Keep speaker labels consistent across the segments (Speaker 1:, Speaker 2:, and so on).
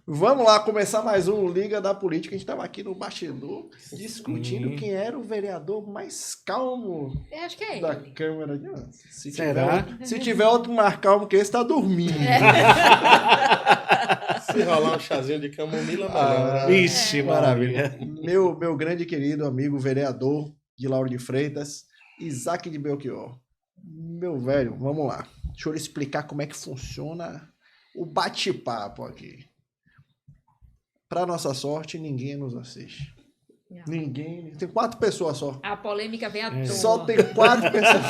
Speaker 1: Vamos lá, começar mais um Liga da Política. A gente estava aqui no bastidor discutindo quem era o vereador mais calmo
Speaker 2: Eu acho que é
Speaker 1: da
Speaker 2: ele.
Speaker 1: Câmara.
Speaker 3: Será?
Speaker 1: Se tiver outro mais calmo que esse, tá dormindo.
Speaker 4: Se rolar um chazinho de camomila, melhor. Né?
Speaker 3: Ixi,
Speaker 1: Maravilha.
Speaker 3: maravilha.
Speaker 1: Meu grande e querido amigo vereador de Lauro de Freitas, Isaac de Belchior. Meu velho, vamos lá. Deixa eu lhe explicar como é que funciona o bate-papo aqui. Para nossa sorte, ninguém nos assiste.
Speaker 2: Não.
Speaker 1: Ninguém. Tem 4 pessoas só.
Speaker 2: A polêmica vem à toa.
Speaker 1: Só tem 4 pessoas.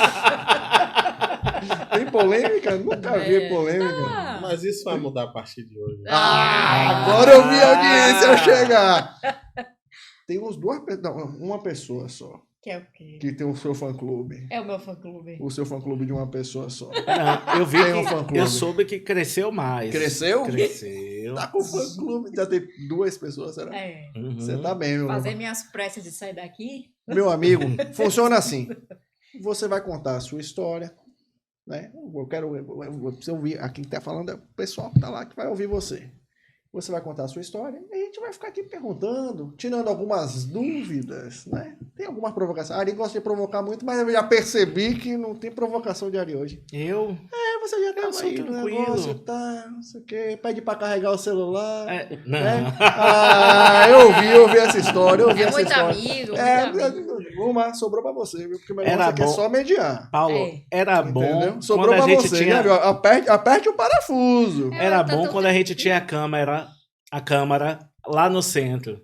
Speaker 1: Tem polêmica? Nunca vi polêmica.
Speaker 4: Mas isso vai mudar a partir de hoje.
Speaker 1: Agora eu vi a audiência chegar. Tem uns uma pessoa só
Speaker 2: Que é o quê?
Speaker 1: que tem o seu fã-clube.
Speaker 2: É o meu fã-clube.
Speaker 1: O seu fã-clube de uma pessoa só.
Speaker 3: Não, eu vi
Speaker 1: Tem um fã-clube.
Speaker 3: eu soube que cresceu mais.
Speaker 1: Cresceu?
Speaker 3: Cresceu.
Speaker 1: Tá com fã-clube. Já tem 2 pessoas, será?
Speaker 2: É.
Speaker 3: Uhum.
Speaker 1: Você tá bem, meu
Speaker 2: Fazer
Speaker 1: irmão.
Speaker 2: minhas pressas de sair daqui.
Speaker 1: Meu amigo, funciona assim. Você vai contar a sua história, né? Você ouvir, aqui que tá falando é o pessoal que tá lá que vai ouvir você. Você vai contar a sua história e a gente vai ficar aqui perguntando, tirando algumas dúvidas, né? Tem algumas provocações. A Ari gosta de provocar muito, mas eu já percebi que não tem provocação de Ari hoje.
Speaker 3: Eu?
Speaker 1: Você já tava
Speaker 3: sou
Speaker 1: aí no
Speaker 3: tranquilo.
Speaker 1: negócio, tá, não sei o quê, pede pra carregar o celular.
Speaker 3: Não.
Speaker 1: Né? Eu ouvi essa história, eu ouvi
Speaker 2: É
Speaker 1: essa
Speaker 2: muito
Speaker 1: história.
Speaker 2: amigo,
Speaker 1: Uma sobrou pra você, viu? Porque o
Speaker 3: Era
Speaker 1: negócio aqui é
Speaker 3: bom.
Speaker 1: só mediar.
Speaker 3: Paulo,
Speaker 2: É.
Speaker 3: era bom
Speaker 1: Entendeu? Sobrou
Speaker 3: quando a
Speaker 1: pra
Speaker 3: gente
Speaker 1: você,
Speaker 3: tinha...
Speaker 1: né, viu? Aperte o parafuso.
Speaker 2: É.
Speaker 3: Era
Speaker 2: Tá
Speaker 3: bom
Speaker 2: tudo
Speaker 3: quando a gente tinha a câmara lá no centro.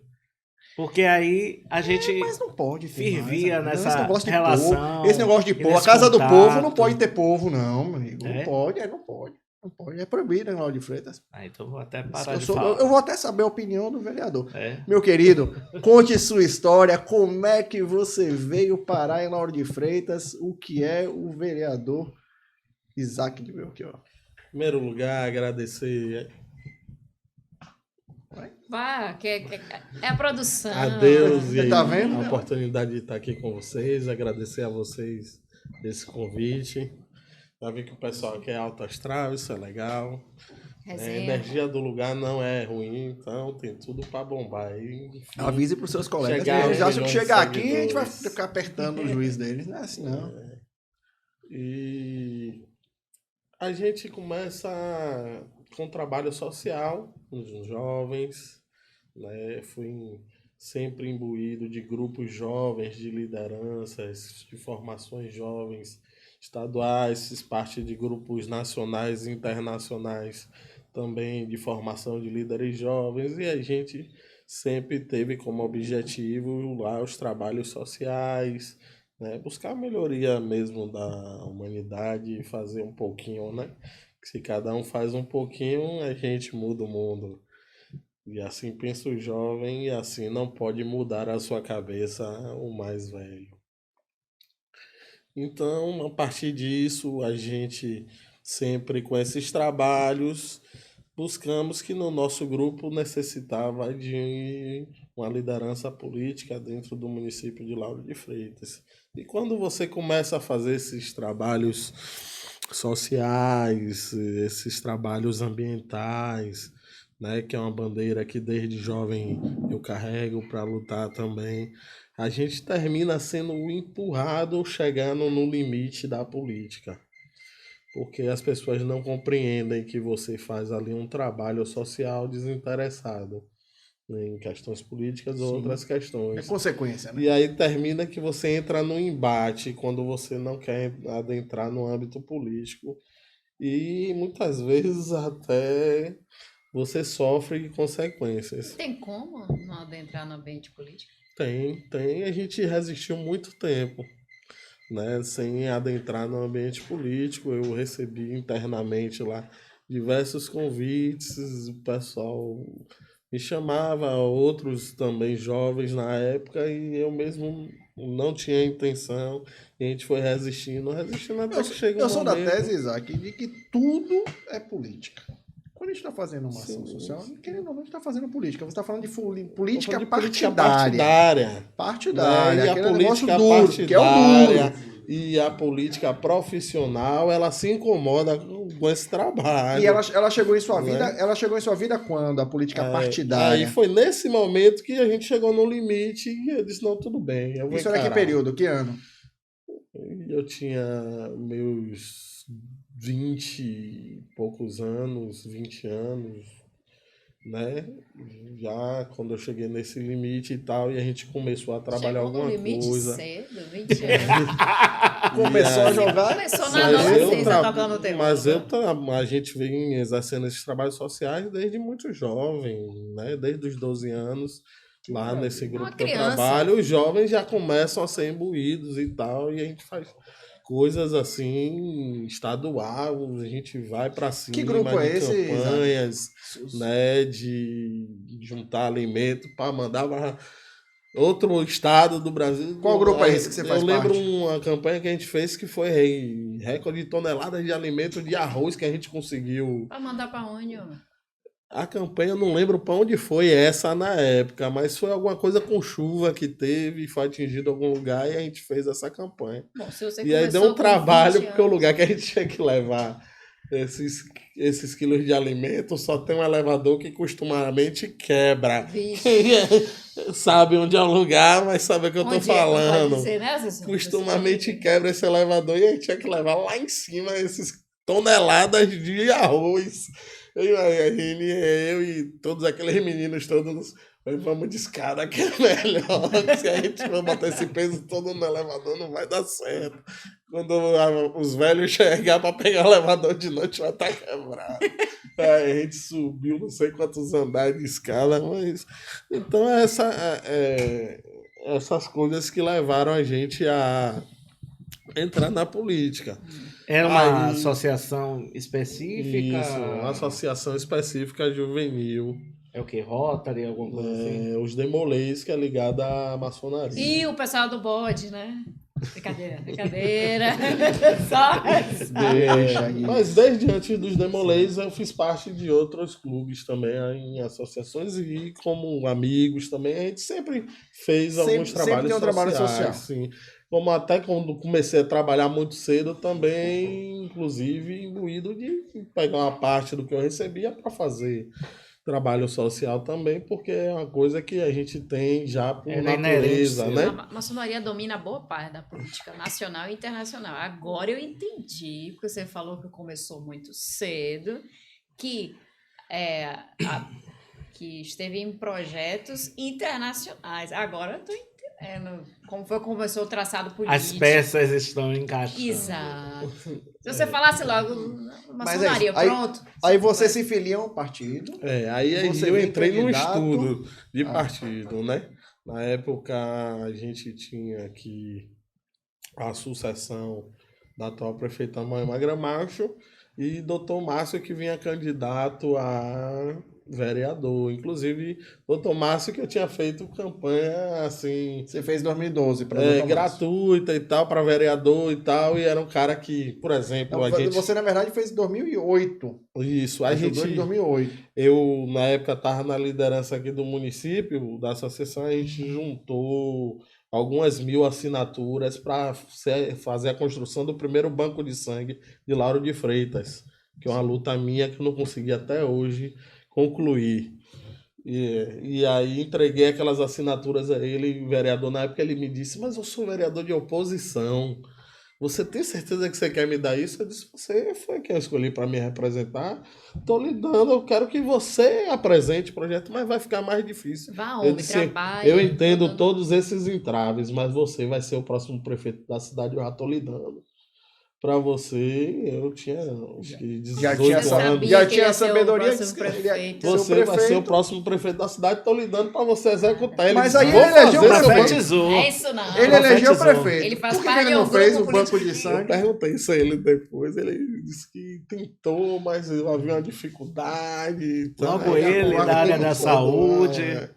Speaker 3: Porque aí a gente...
Speaker 1: Mas não pode ter
Speaker 3: fervia
Speaker 1: mais,
Speaker 3: nessa
Speaker 1: esse negócio de
Speaker 3: relação,
Speaker 1: povo, esse negócio de
Speaker 3: e
Speaker 1: povo. A
Speaker 3: nesse
Speaker 1: casa do
Speaker 3: contato.
Speaker 1: povo não pode ter povo, não, meu amigo.
Speaker 3: É?
Speaker 1: Não pode, não pode. Não pode. É proibido em Lauro de Freitas.
Speaker 3: Ah, então vou até parar de
Speaker 1: Eu
Speaker 3: falar.
Speaker 1: vou até saber a opinião do vereador.
Speaker 3: É.
Speaker 1: Meu querido, conte sua história, como é que você veio parar em Lauro de Freitas, o que é o vereador Isaac de Belchior.
Speaker 4: Em primeiro lugar, agradecer
Speaker 2: Vá, que é a produção.
Speaker 4: a Deus
Speaker 1: Você
Speaker 4: e
Speaker 1: tá vendo?
Speaker 4: a oportunidade de estar aqui com vocês, agradecer a vocês esse convite. Já vi que o pessoal aqui é alto astral, isso é legal. A
Speaker 2: Resenha.
Speaker 4: energia do lugar não é ruim, então tem tudo para bombar. E, enfim,
Speaker 1: Avise para os seus colegas.
Speaker 4: Chegar
Speaker 1: Eles
Speaker 4: aos
Speaker 1: acham que
Speaker 4: milhões de
Speaker 1: chegar aqui a gente vai
Speaker 4: seguidores.
Speaker 1: ficar apertando o juiz deles. Não é assim, não.
Speaker 4: E a gente começa com um trabalho social com os jovens, né? Fui sempre imbuído de grupos jovens, de lideranças, de formações jovens estaduais, fiz parte de grupos nacionais e internacionais também de formação de líderes jovens, e a gente sempre teve como objetivo lá os trabalhos sociais, né? Buscar a melhoria mesmo da humanidade e fazer um pouquinho, né? Se cada um faz um pouquinho, a gente muda o mundo. E assim pensa o jovem, e assim não pode mudar a sua cabeça o mais velho. Então, a partir disso, a gente sempre com esses trabalhos, buscamos que no nosso grupo necessitava de uma liderança política dentro do município de Lauro de Freitas. E quando você começa a fazer esses trabalhos sociais, esses trabalhos ambientais, né, que é uma bandeira que desde jovem eu carrego para lutar também, a gente termina sendo empurrado, chegando no limite da política. Porque as pessoas não compreendem que você faz ali um trabalho social desinteressado, né, em questões políticas ou outras
Speaker 1: É
Speaker 4: questões.
Speaker 1: consequência, né?
Speaker 4: E aí termina que você entra no embate quando você não quer adentrar no âmbito político. E muitas vezes até você sofre consequências.
Speaker 2: Tem como não adentrar no ambiente político?
Speaker 4: Tem. A gente resistiu muito tempo, né, sem adentrar no ambiente político. Eu recebi internamente lá diversos convites, o pessoal me chamava, outros também jovens na época, e eu mesmo não tinha intenção, e a gente foi resistindo até que chega
Speaker 1: Eu
Speaker 4: um
Speaker 1: sou da
Speaker 4: momento...
Speaker 1: tese, Isaac, de que tudo é política. Quando a gente está fazendo uma ação
Speaker 4: Sim,
Speaker 1: social,
Speaker 4: sim.
Speaker 1: querendo ou não, a gente está fazendo política. Você está falando de política
Speaker 4: Tô falando de
Speaker 1: partidária.
Speaker 4: partidária.
Speaker 1: Partidária.
Speaker 4: Né? E a
Speaker 1: aquele
Speaker 4: política
Speaker 1: negócio duro, que é o
Speaker 4: partidária
Speaker 1: duro.
Speaker 4: e a política profissional, ela se incomoda com esse trabalho.
Speaker 1: E ela chegou em sua
Speaker 4: Né?
Speaker 1: vida, ela chegou em sua vida quando? A política
Speaker 4: Aí
Speaker 1: partidária.
Speaker 4: foi nesse momento que a gente chegou no limite e eu disse, não, tudo bem, eu vou
Speaker 1: Isso era que
Speaker 4: encarar.
Speaker 1: período? Que ano?
Speaker 4: Eu tinha meus 20 e poucos anos, 20 anos, né? Já quando eu cheguei nesse limite e tal, e a gente começou a trabalhar
Speaker 2: Chegou no
Speaker 4: alguma
Speaker 2: limite
Speaker 4: coisa.
Speaker 2: cedo, 20 anos.
Speaker 1: Começou a jogar.
Speaker 2: Começou na
Speaker 4: Mas eu
Speaker 2: adolescência
Speaker 4: tra-
Speaker 2: tocando terror.
Speaker 4: Mas a gente vem exercendo esses trabalhos sociais desde muito jovem, né? Desde os 12 anos, lá nesse grupo
Speaker 2: Uma
Speaker 4: que eu
Speaker 2: criança.
Speaker 4: trabalho, os jovens já começam a ser imbuídos e tal, e a gente faz coisas assim, estadual, a gente vai para cima
Speaker 1: Que grupo
Speaker 4: de
Speaker 1: é esse,
Speaker 4: campanhas, né? De juntar alimento para mandar para outro estado do Brasil.
Speaker 1: Qual grupo é esse que você faz
Speaker 4: Eu lembro
Speaker 1: parte?
Speaker 4: uma campanha que a gente fez que foi recorde de toneladas de alimento de arroz que a gente conseguiu.
Speaker 2: Pra mandar pra onde, ó?
Speaker 4: A campanha, eu não lembro para onde foi essa na época, mas foi alguma coisa com chuva que teve, foi atingido em algum lugar e a gente fez essa campanha.
Speaker 2: Bom, se você
Speaker 4: E aí deu
Speaker 2: começou
Speaker 4: um
Speaker 2: com
Speaker 4: trabalho,
Speaker 2: 20
Speaker 4: porque o
Speaker 2: anos-
Speaker 4: lugar que a gente tinha que levar esses quilos de alimento só tem um elevador que costumamente quebra.
Speaker 2: Vixe.
Speaker 4: Quem sabe onde é o lugar, mas sabe o que eu tô
Speaker 2: Onde é? Não pode
Speaker 4: falando.
Speaker 2: dizer, né, Cícero?
Speaker 4: Costumamente quebra esse elevador e a gente tinha que levar lá em cima esses toneladas de arroz. Eu e todos aqueles meninos todos, vamos de escada que é melhor. Se a gente for botar esse peso todo no elevador, não vai dar certo. Quando os velhos chegar para pegar o elevador de noite, vai estar quebrado. Aí a gente subiu não sei quantos andares de escada, mas... Então, essas coisas que levaram a gente a entrar na política.
Speaker 3: Era uma
Speaker 4: Aí-
Speaker 3: associação específica?
Speaker 4: Isso, uma associação específica juvenil.
Speaker 3: É o que? Rotary, alguma coisa assim?
Speaker 4: Os Demolês, que é ligada à maçonaria.
Speaker 2: E o pessoal do bode, né? Brincadeira, brincadeira. Só.
Speaker 1: Deixa aí.
Speaker 4: Mas desde antes dos Demolês eu fiz parte de outros clubes também, em associações e como amigos também. A gente sempre fez alguns
Speaker 1: Sempre
Speaker 4: trabalhos
Speaker 1: tem um trabalho
Speaker 4: sociais,
Speaker 1: social.
Speaker 4: sim. Como até quando comecei a trabalhar muito cedo também, inclusive, imbuído de pegar uma parte do que eu recebia para fazer trabalho social também, porque é uma coisa que a gente tem já por
Speaker 3: É
Speaker 4: natureza,
Speaker 3: inerente,
Speaker 4: né?
Speaker 2: A maçonaria domina boa parte da política nacional e internacional. Agora eu entendi, porque você falou que começou muito cedo, que, que esteve em projetos internacionais. Agora eu estou entendendo como foi que começou o traçado político.
Speaker 3: As peças estão encaixando.
Speaker 2: Exato. Se você falasse logo,
Speaker 1: Mas
Speaker 2: maçonaria,
Speaker 1: é isso.
Speaker 2: pronto.
Speaker 1: Aí você se filia a um partido.
Speaker 4: Aí
Speaker 1: Você
Speaker 4: eu
Speaker 1: vem
Speaker 4: entrei num
Speaker 1: candidato?
Speaker 4: estudo de partido, né? Na época a gente tinha aqui a sucessão da atual prefeita Maima Gramacho e doutor Márcio que vinha candidato a vereador. Inclusive, doutor Márcio que eu tinha feito campanha assim...
Speaker 1: Você fez em 2012 para
Speaker 4: gratuita e tal, para vereador e tal, e era um cara que, por exemplo, a gente...
Speaker 1: Você, na verdade, fez em 2008.
Speaker 4: Isso, a
Speaker 1: Ajudou
Speaker 4: gente...
Speaker 1: em 2008.
Speaker 4: Eu, na época, estava na liderança aqui do município, da associação, a gente juntou algumas 1000 assinaturas para fazer a construção do primeiro banco de sangue de Lauro de Freitas, que é uma luta minha que eu não consegui até hoje concluir. E aí entreguei aquelas assinaturas a ele, vereador, na época ele me disse, mas eu sou vereador de oposição, você tem certeza que você quer me dar isso? Eu disse, você foi quem eu escolhi para me representar, estou lhe dando, eu quero que você apresente o projeto, mas vai ficar mais difícil.
Speaker 2: Vá,
Speaker 4: Eu
Speaker 2: homem,
Speaker 4: disse,
Speaker 2: trabalha.
Speaker 4: eu entendo
Speaker 2: dando-
Speaker 4: todos esses entraves, mas você vai ser o próximo prefeito da cidade, eu já estou lhe dando. Para você, eu tinha acho que 18
Speaker 1: Já tinha
Speaker 2: Você
Speaker 1: essa-
Speaker 4: anos.
Speaker 2: sabia
Speaker 1: já
Speaker 2: que
Speaker 1: tinha
Speaker 2: ele ia
Speaker 1: a
Speaker 2: ser o
Speaker 1: sabedoria
Speaker 2: próximo
Speaker 1: de que ele ia-
Speaker 2: prefeito.
Speaker 1: Seu
Speaker 4: Você vai ser
Speaker 1: prefeito.
Speaker 4: o próximo prefeito da cidade, estou lhe dando para você executar. Ele
Speaker 1: Mas
Speaker 4: disse,
Speaker 1: aí
Speaker 4: "Vou
Speaker 1: ele elegeu
Speaker 4: fazer
Speaker 1: o
Speaker 4: seu
Speaker 1: prefeito.
Speaker 3: Profetizou.
Speaker 2: É isso não.
Speaker 1: Ele elegeu o
Speaker 3: Profetizou.
Speaker 1: prefeito.
Speaker 2: Ele faz
Speaker 1: Por que
Speaker 2: parte
Speaker 1: ele
Speaker 2: de
Speaker 1: não
Speaker 2: um
Speaker 1: fez
Speaker 2: grupo
Speaker 1: o banco de
Speaker 2: político.
Speaker 4: Eu
Speaker 1: sangue?
Speaker 4: perguntei isso a ele depois, ele disse que tentou, mas havia uma dificuldade. e tal.
Speaker 3: Logo
Speaker 4: Aí
Speaker 3: ele,
Speaker 4: agora
Speaker 3: da área
Speaker 4: ele
Speaker 3: da
Speaker 4: não
Speaker 3: saúde.
Speaker 4: é.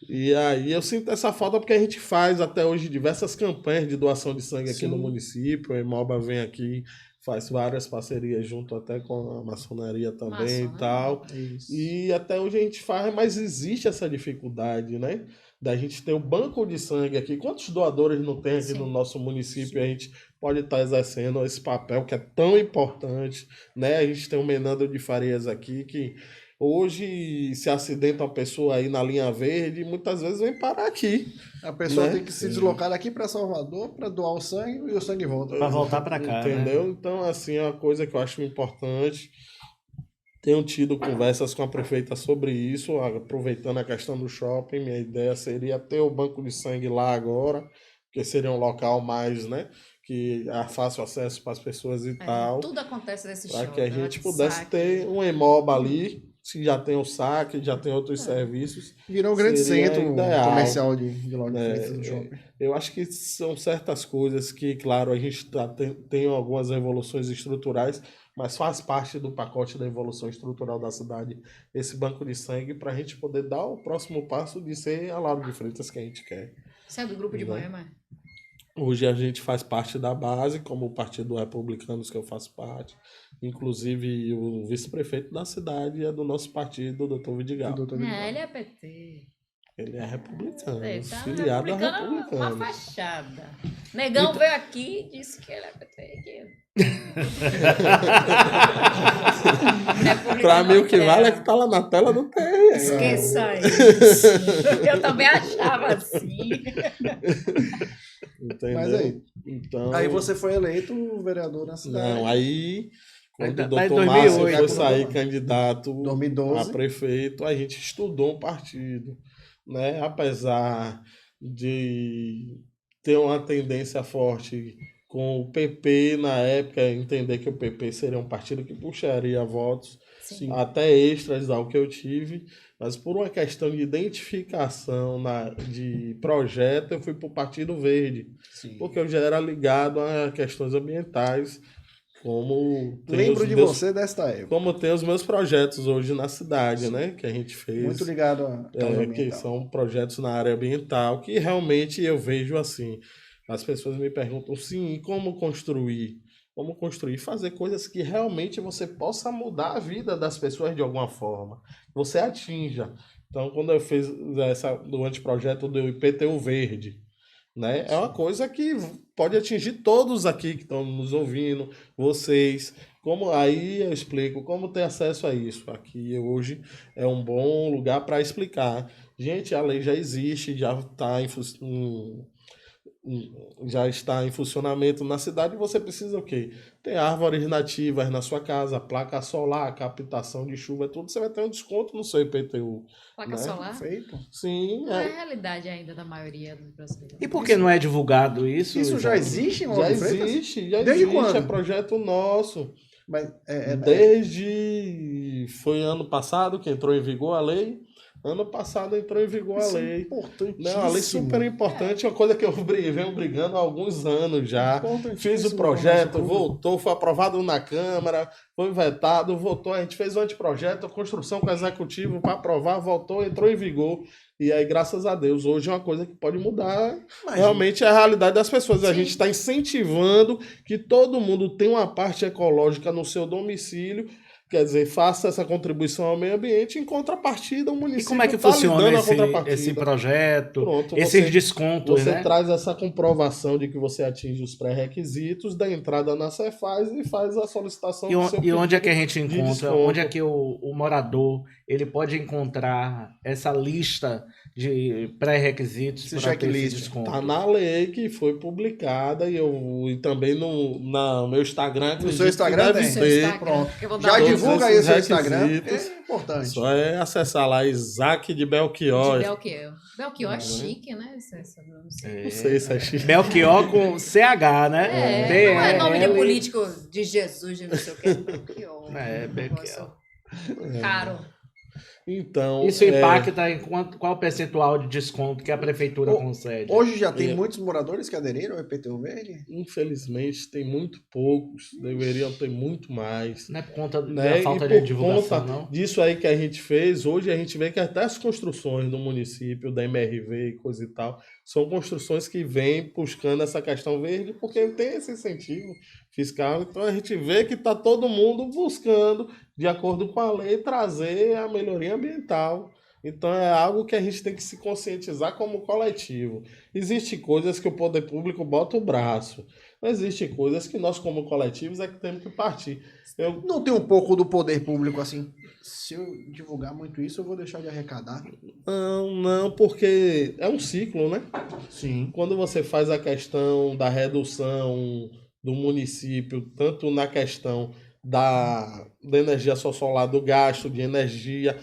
Speaker 4: E aí eu sinto essa falta porque a gente faz até hoje diversas campanhas de doação de sangue aqui
Speaker 3: Sim.
Speaker 4: no município. A Emoba vem aqui, faz várias parcerias junto até com a maçonaria também
Speaker 2: Maçom,
Speaker 4: e tal.
Speaker 1: Isso.
Speaker 4: E até hoje a gente faz, mas existe essa dificuldade, né? Da gente ter o banco de sangue aqui. Quantos doadores não tem aqui
Speaker 2: Sim.
Speaker 4: no nosso município? A gente pode estar exercendo esse papel que é tão importante, né? A gente tem o Menandro de Farias aqui, que hoje se acidenta uma pessoa aí na linha verde, muitas vezes vem parar aqui.
Speaker 1: A pessoa
Speaker 4: Né?
Speaker 1: tem que se deslocar daqui para Salvador para doar o sangue e o sangue volta.
Speaker 3: Pra voltar pra cá,
Speaker 4: Entendeu?
Speaker 3: né?
Speaker 4: Então, assim, é uma coisa que eu acho importante. Tenho tido conversas com a prefeita sobre isso, aproveitando a questão do shopping. Minha ideia seria ter o banco de sangue lá agora, porque seria um local mais, né, que há fácil acesso para as pessoas e tal,
Speaker 2: Tudo acontece nesse
Speaker 4: para
Speaker 2: show.
Speaker 4: que a gente pudesse ter um EMOB ali, se já tem o saque, já tem outros serviços.
Speaker 1: Virou um grande
Speaker 4: Seria
Speaker 1: centro
Speaker 4: ideal.
Speaker 1: comercial de Lauro de
Speaker 4: É,
Speaker 1: Freitas do shopping.
Speaker 4: Eu acho que são certas coisas que, claro, a gente tem algumas evoluções estruturais, mas faz parte do pacote da evolução estrutural da cidade esse banco de sangue para a gente poder dar o próximo passo de ser a Lauro de Freitas que a gente quer.
Speaker 2: Você é do grupo de
Speaker 4: Né?
Speaker 2: Moema?
Speaker 4: Hoje a gente faz parte da base, como o Partido Republicanos, que eu faço parte. Inclusive, o vice-prefeito da cidade é do nosso partido, o doutor Vidigal.
Speaker 1: Doutor
Speaker 2: Não,
Speaker 1: Vidigal.
Speaker 2: ele é PT.
Speaker 4: Ele é republicano,
Speaker 2: Ele tá
Speaker 4: filiado a
Speaker 2: uma
Speaker 4: republicano.
Speaker 2: fachada. Negão veio aqui e disse que ele é PT.
Speaker 4: Pra mim, o que vale é que tá lá na tela do TRE.
Speaker 2: Esqueça isso. Eu também achava assim.
Speaker 4: Entendeu?
Speaker 1: Mas aí,
Speaker 4: Então,
Speaker 1: aí você foi eleito vereador na cidade.
Speaker 4: Não, aí quando o
Speaker 3: Mas
Speaker 4: doutor
Speaker 3: 2008,
Speaker 4: Márcio foi
Speaker 1: né?
Speaker 4: sair candidato
Speaker 1: 2012.
Speaker 4: a prefeito, a gente estudou um partido, né? Apesar de ter uma tendência forte com o PP na época, entender que o PP seria um partido que puxaria votos,
Speaker 2: Sim.
Speaker 4: até extras ao que eu tive, mas por uma questão de identificação de projeto, eu fui para o Partido Verde,
Speaker 1: Sim.
Speaker 4: porque eu já era ligado a questões ambientais, como tem
Speaker 1: Lembro
Speaker 4: os
Speaker 1: de
Speaker 4: meus-
Speaker 1: você desta época.
Speaker 4: como tem os meus projetos hoje na cidade, né? Que a gente fez.
Speaker 1: Muito ligado a causa
Speaker 4: Que
Speaker 1: ambiental.
Speaker 4: são projetos na área ambiental, que realmente eu vejo assim. As pessoas me perguntam, sim, e como construir? Como construir? Fazer coisas que realmente você possa mudar a vida das pessoas de alguma forma. Você atinja. Então, quando eu fiz do anteprojeto do IPTU Verde, né? É uma coisa que pode atingir todos aqui que estão nos ouvindo, vocês. Como aí eu explico como ter acesso a isso. Aqui hoje é um bom lugar para explicar. Gente, a lei já existe, já está em funcionamento na cidade. Você precisa o quê? Ter árvores nativas na sua casa, placa solar, captação de chuva, tudo. Você vai ter um desconto no seu IPTU.
Speaker 2: Placa
Speaker 4: Né?
Speaker 2: solar.
Speaker 1: Feito.
Speaker 4: Sim,
Speaker 2: Não é a realidade ainda da maioria dos brasileiros.
Speaker 3: E por que não é divulgado isso?
Speaker 1: Isso já existe em Lauro
Speaker 4: já
Speaker 1: de Freitas?
Speaker 4: existe, já
Speaker 1: Desde
Speaker 4: existe.
Speaker 1: quando?
Speaker 4: É projeto nosso.
Speaker 1: Mas
Speaker 4: Desde. Foi ano passado que entrou em vigor a lei. Ano passado entrou em vigor a
Speaker 1: isso é
Speaker 4: lei.
Speaker 1: importantíssimo.
Speaker 4: Não, a lei super importante, é uma coisa que eu venho brigando há alguns anos já. Fiz o projeto, voltou, foi aprovado na Câmara, foi vetado, voltou. A gente fez o anteprojeto, a construção com o executivo para aprovar, voltou, entrou em vigor. E aí, graças a Deus, hoje é uma coisa que pode mudar realmente a realidade das pessoas. A
Speaker 2: Sim.
Speaker 4: gente está incentivando que todo mundo tenha uma parte ecológica no seu domicílio. Quer dizer, faça essa contribuição ao meio ambiente, em contrapartida o
Speaker 3: E
Speaker 4: município
Speaker 3: como é que
Speaker 4: tá lhe
Speaker 3: funciona
Speaker 4: dando a
Speaker 3: esse
Speaker 4: contrapartida.
Speaker 3: projeto,
Speaker 4: Pronto,
Speaker 3: esses descontos,
Speaker 4: Você
Speaker 3: né?
Speaker 4: traz essa comprovação de que você atinge os pré-requisitos da entrada na Cefaz e faz a solicitação do seu
Speaker 3: E onde é que a
Speaker 4: pedido
Speaker 3: gente
Speaker 4: de
Speaker 3: encontra?
Speaker 4: desconto.
Speaker 3: Onde é que o morador ele pode encontrar essa lista de pré-requisitos
Speaker 1: Esse
Speaker 3: para ter esse
Speaker 1: checklist.
Speaker 3: desconto?
Speaker 4: Tá na lei que foi publicada e também no meu Instagram.
Speaker 1: No
Speaker 4: acredito
Speaker 1: seu
Speaker 4: que
Speaker 1: Instagram
Speaker 4: deve
Speaker 1: tem.
Speaker 2: Seu
Speaker 4: ter.
Speaker 2: Instagram,
Speaker 1: Pronto.
Speaker 2: que eu vou dar
Speaker 1: Já
Speaker 2: uma
Speaker 1: divulga aí o seu
Speaker 4: esses
Speaker 1: Instagram.
Speaker 4: requisitos.
Speaker 1: É importante.
Speaker 4: Só é acessar lá Isaac de
Speaker 2: de
Speaker 4: Belchior.
Speaker 2: Belchior. Belchior é chique, né? Não sei.
Speaker 4: Não sei se é chique.
Speaker 3: Belchior com CH, né?
Speaker 2: Não é nome de
Speaker 3: BL.
Speaker 2: político de Jesus, de não sei o que. Belchior.
Speaker 3: É,
Speaker 2: Um
Speaker 3: Belchior.
Speaker 2: negócio Caro.
Speaker 4: Então,
Speaker 3: Isso impacta em qual percentual de desconto que a prefeitura concede?
Speaker 1: Hoje já tem muitos moradores que aderiram ao IPTU Verde?
Speaker 4: infelizmente, tem muito poucos, deveriam ter muito mais.
Speaker 3: Não é por conta
Speaker 4: Né?
Speaker 3: da falta
Speaker 4: E
Speaker 3: de
Speaker 4: por
Speaker 3: divulgação,
Speaker 4: conta
Speaker 3: não?
Speaker 4: disso aí que a gente fez, hoje a gente vê que até as construções do município, da MRV e coisa e tal, são construções que vêm buscando essa questão verde, porque tem esse incentivo fiscal. Então a gente vê que está todo mundo buscando, de acordo com a lei, trazer a melhoria ambiental. Então é algo que a gente tem que se conscientizar como coletivo. Existem coisas que o poder público bota o braço, existem coisas que nós, como coletivos, é que temos que partir.
Speaker 1: Não tem um pouco do poder público assim? Se eu divulgar muito isso, eu vou deixar de arrecadar.
Speaker 4: Não, porque é um ciclo, né?
Speaker 1: Sim.
Speaker 4: Quando você faz a questão da redução do município, tanto na questão da energia solar, do gasto de energia,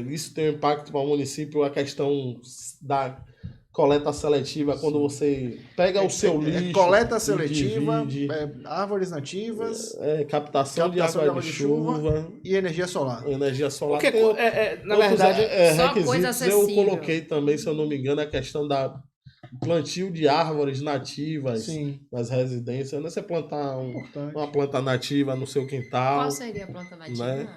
Speaker 4: isso tem um impacto para o município, a questão da coleta seletiva, quando você pega o seu lixo...
Speaker 1: coleta
Speaker 4: e
Speaker 1: seletiva,
Speaker 4: divide,
Speaker 1: árvores nativas,
Speaker 4: captação de água de chuva
Speaker 1: e energia solar.
Speaker 4: energia solar.
Speaker 3: Porque,
Speaker 4: Tem
Speaker 3: na verdade,
Speaker 2: só coisa
Speaker 4: requisitos. Eu
Speaker 2: acessível.
Speaker 4: coloquei também, se eu não me engano, a questão da plantio de árvores nativas
Speaker 1: Sim,
Speaker 4: nas residências. Não é você plantar
Speaker 1: importante.
Speaker 4: uma planta nativa no seu quintal.
Speaker 2: Qual seria a planta nativa?
Speaker 4: Né?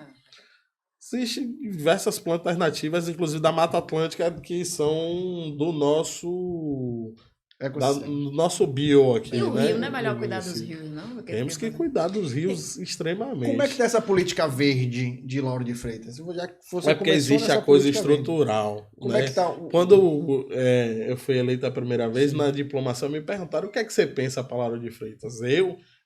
Speaker 4: Existem diversas plantas nativas, inclusive da Mata Atlântica, que são do nosso bio aqui.
Speaker 2: E o
Speaker 4: né?
Speaker 2: rio, não é melhor
Speaker 4: No
Speaker 2: cuidar dos
Speaker 4: município.
Speaker 2: rios, não? Porque
Speaker 4: Temos que cuidar dos rios extremamente.
Speaker 1: Como é que tá essa política verde de Lauro de Freitas? Já que você
Speaker 4: É porque
Speaker 1: começou
Speaker 4: existe a
Speaker 1: nessa
Speaker 4: coisa
Speaker 1: política verde,
Speaker 4: estrutural.
Speaker 1: como
Speaker 4: né?
Speaker 1: é que tá
Speaker 4: Quando eu fui eleito a primeira vez, na diplomação, me perguntaram o que é que você pensa para Lauro de Freitas.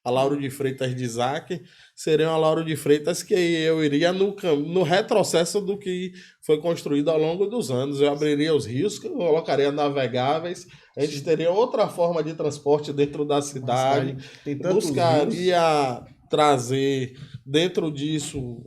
Speaker 4: A Lauro de Freitas de Isaac, seria a Lauro de Freitas que eu iria no retrocesso do que foi construído ao longo dos anos. Eu abriria os rios, colocaria navegáveis, a gente teria outra forma de transporte dentro da cidade,
Speaker 1: tem tantos rios.
Speaker 4: buscaria trazer dentro disso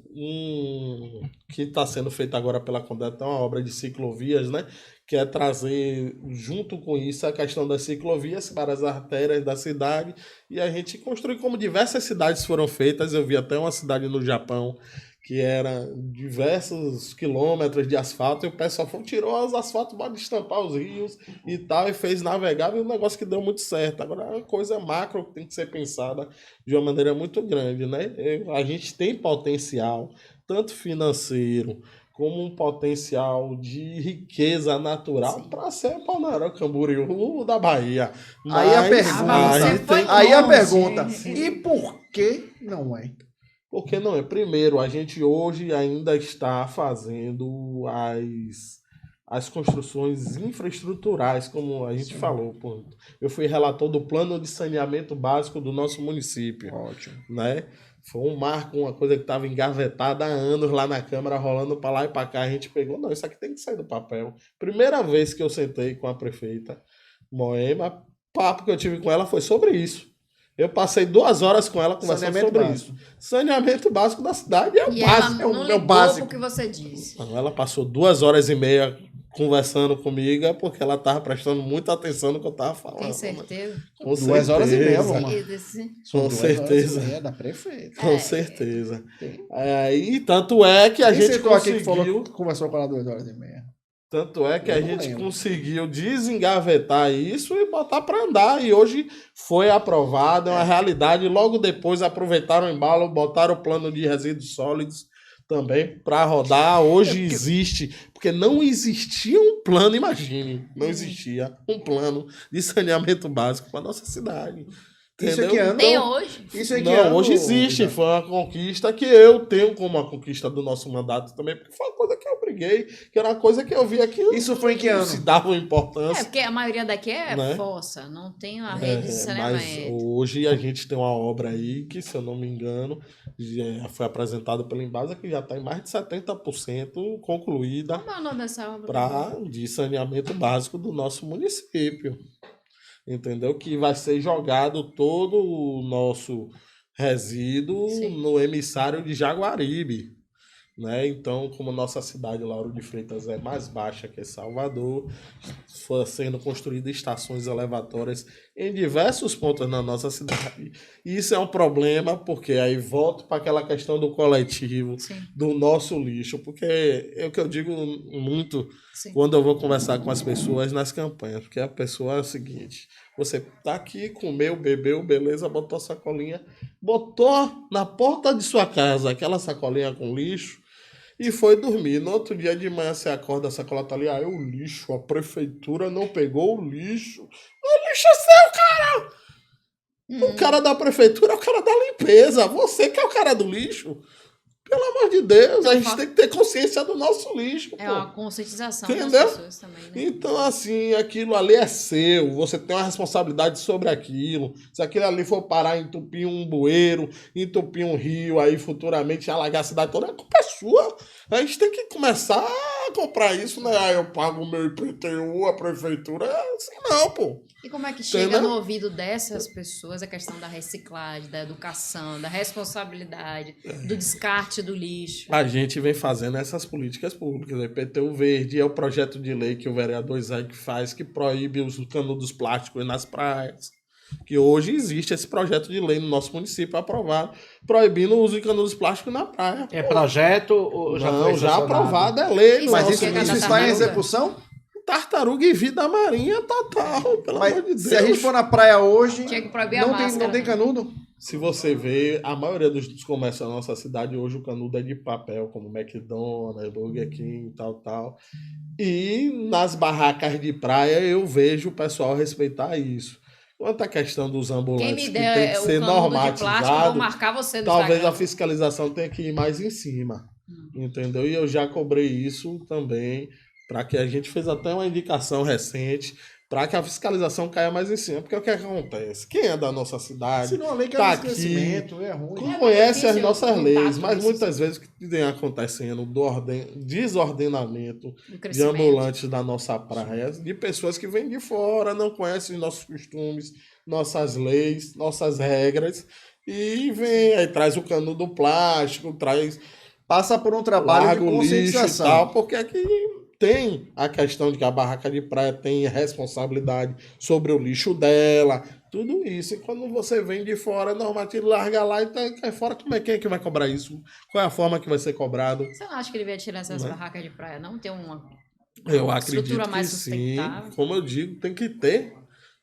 Speaker 4: que está sendo feito agora pela Condet, uma obra de ciclovias, né? Que é trazer junto com isso a questão das ciclovias para as artérias da cidade e a gente construir como diversas cidades foram feitas. Eu vi até uma cidade no Japão que era diversos quilômetros de asfalto e o pessoal tirou os asfaltos para estampar os rios e tal e fez navegável, um negócio que deu muito certo. Agora é uma coisa macro que tem que ser pensada de uma maneira muito grande, né? A gente tem potencial, tanto financeiro como um potencial de riqueza natural para ser o Balneário Camboriú da Bahia.
Speaker 1: Aí a pergunta, aí a pergunta, e por que não é?
Speaker 4: Porque não é. Primeiro, a gente hoje ainda está fazendo as construções infraestruturais, como a gente falou. Pô. Eu fui relator do plano de saneamento básico do nosso município.
Speaker 1: Ótimo.
Speaker 4: Né? Foi um marco, uma coisa que estava engavetada há anos lá na Câmara, rolando para lá e para cá. A gente pegou, não, isso aqui tem que sair do papel. Primeira vez que eu sentei com a prefeita Moema, o papo que eu tive com ela foi sobre isso. Eu passei 2 horas com ela conversando sobre isso. Saneamento básico da cidade é o básico.
Speaker 2: Ela não ligou o que você disse.
Speaker 4: Não, ela passou 2 horas e meia conversando comigo porque ela estava prestando muita atenção no que eu estava falando.
Speaker 2: Tem certeza?
Speaker 4: Né? Com
Speaker 1: 2 horas e meia, vamos lá.
Speaker 4: Com certeza.
Speaker 1: É da prefeita.
Speaker 4: Com certeza. E tanto é que a gente conseguiu...
Speaker 1: aqui que falou que conversou com ela 2 horas e meia.
Speaker 4: Tanto é que a gente conseguiu desengavetar isso e botar para andar. E hoje foi aprovado, é uma realidade. Logo depois aproveitaram o embalo, botaram o plano de resíduos sólidos também para rodar. Hoje existe, porque não existia um plano, imagine, não existia um plano de saneamento básico para nossa cidade.
Speaker 1: Isso aqui anda.
Speaker 2: Nem hoje.
Speaker 1: Isso aqui
Speaker 4: não, hoje existe. Foi uma conquista que eu tenho como uma conquista do nosso mandato também, porque foi uma coisa que eu briguei, que era uma coisa que eu via que
Speaker 1: isso foi em que ano?
Speaker 4: Se dava importância.
Speaker 2: Porque a maioria daqui é
Speaker 4: né?
Speaker 2: fossa, não tem uma rede de saneamento.
Speaker 4: Mas hoje a gente tem uma obra aí que, se eu não me engano, já foi apresentada pela Embasa, que já está em mais de 70% concluída.
Speaker 2: Como é o nome dessa obra?
Speaker 4: De saneamento básico do nosso município. Entendeu? Que vai ser jogado todo o nosso resíduo no emissário de Jaguaribe. Né? Então, como nossa cidade, Lauro de Freitas, é mais baixa que Salvador, foi sendo construídas estações elevatórias em diversos pontos na nossa cidade. E isso é um problema, porque aí volto para aquela questão do coletivo, do nosso lixo, porque é o que eu digo muito quando eu vou conversar com as pessoas nas campanhas, porque a pessoa é o seguinte: você tá aqui, comeu, bebeu, beleza, botou a sacolinha, botou na porta de sua casa aquela sacolinha com lixo, e foi dormir. No outro dia de manhã você acorda, a sacola tá ali, o lixo, a prefeitura não pegou o lixo. O lixo é seu, cara! O cara da prefeitura é o cara da limpeza. Você que é o cara do lixo. Pelo amor de Deus,
Speaker 2: Então,
Speaker 4: a gente tem que ter consciência do nosso lixo,
Speaker 2: É
Speaker 4: pô.
Speaker 2: uma conscientização
Speaker 4: Entendeu?
Speaker 2: das pessoas também, né?
Speaker 4: Então, assim, aquilo ali é seu, você tem uma responsabilidade sobre aquilo. Se aquilo ali for parar, entupir um bueiro, entupir um rio, aí futuramente alagar a cidade toda, a culpa é sua. A gente tem que começar a comprar isso, né? Ah, eu pago o meu IPTU, a prefeitura, assim não, pô.
Speaker 2: E como é que chega
Speaker 4: Entendeu?
Speaker 2: no ouvido dessas pessoas a questão da reciclagem, da educação, da responsabilidade, do descarte do lixo?
Speaker 4: A gente vem fazendo essas políticas públicas. O IPTU Verde é o projeto de lei que o vereador Isaac faz, que proíbe os canudos plásticos nas praias. Que hoje existe esse projeto de lei no nosso município aprovado, proibindo o uso de canudos plásticos na praia.
Speaker 3: É projeto ou já foi
Speaker 4: Não, já
Speaker 3: sancionado?
Speaker 4: aprovado é lei.
Speaker 2: Isso,
Speaker 1: Mas
Speaker 4: nosso
Speaker 1: isso,
Speaker 2: chega
Speaker 1: isso
Speaker 2: da
Speaker 1: está em
Speaker 2: tartaruga.
Speaker 1: execução?
Speaker 4: Tartaruga e vida marinha total, pelo amor de
Speaker 1: Mas
Speaker 4: Deus.
Speaker 1: se a gente for na praia hoje,
Speaker 2: Tinha que proibir a
Speaker 1: não tem,
Speaker 2: máscara,
Speaker 1: não tem
Speaker 2: né?
Speaker 1: canudo?
Speaker 4: Se você vê, a maioria dos comércios da nossa cidade hoje o canudo é de papel, como McDonald's, Burger King, tal. E nas barracas de praia eu vejo o pessoal respeitar isso. Quanto à questão dos
Speaker 2: Quem
Speaker 4: ambulantes
Speaker 2: me
Speaker 4: que tem
Speaker 2: der
Speaker 4: que
Speaker 2: o
Speaker 4: ser
Speaker 2: canudo de plástico, eu vou
Speaker 4: normatizado,
Speaker 2: marcar você no
Speaker 4: talvez a
Speaker 2: Instagram.
Speaker 4: fiscalização tenha que ir mais em cima. Entendeu? E eu já cobrei isso também, para que a gente fez até uma indicação recente, para que a fiscalização caia mais em cima. Porque o que acontece? Quem é da nossa cidade,
Speaker 1: Se não, a lei quer
Speaker 4: tá
Speaker 1: esse crescimento, é ruim.
Speaker 4: conhece as
Speaker 2: difícil
Speaker 4: nossas
Speaker 2: lutar
Speaker 4: leis,
Speaker 2: com
Speaker 4: mas
Speaker 2: isso,
Speaker 4: muitas vezes o que vem acontecendo do desordenamento
Speaker 2: Do
Speaker 4: de
Speaker 2: crescimento.
Speaker 4: ambulantes da nossa praia, de pessoas que vêm de fora, não conhecem os nossos costumes, nossas leis, nossas regras, e vem, aí traz o canudo plástico, traz
Speaker 1: Passa por um trabalho de
Speaker 4: larga o lixo e
Speaker 1: conscientização.
Speaker 4: tal, porque aqui tem a questão de que a barraca de praia tem responsabilidade sobre o lixo dela, tudo isso. E quando você vem de fora, normativo, larga lá e cai fora, como é quem é que vai cobrar isso? Qual é a forma que vai ser cobrado?
Speaker 2: Você não acha que ele devia tirar essas
Speaker 4: Né?
Speaker 2: barracas de praia, não? Ter uma
Speaker 4: Eu acredito
Speaker 2: estrutura
Speaker 4: que
Speaker 2: mais
Speaker 4: sim.
Speaker 2: sustentável?
Speaker 4: Como eu digo, tem que ter.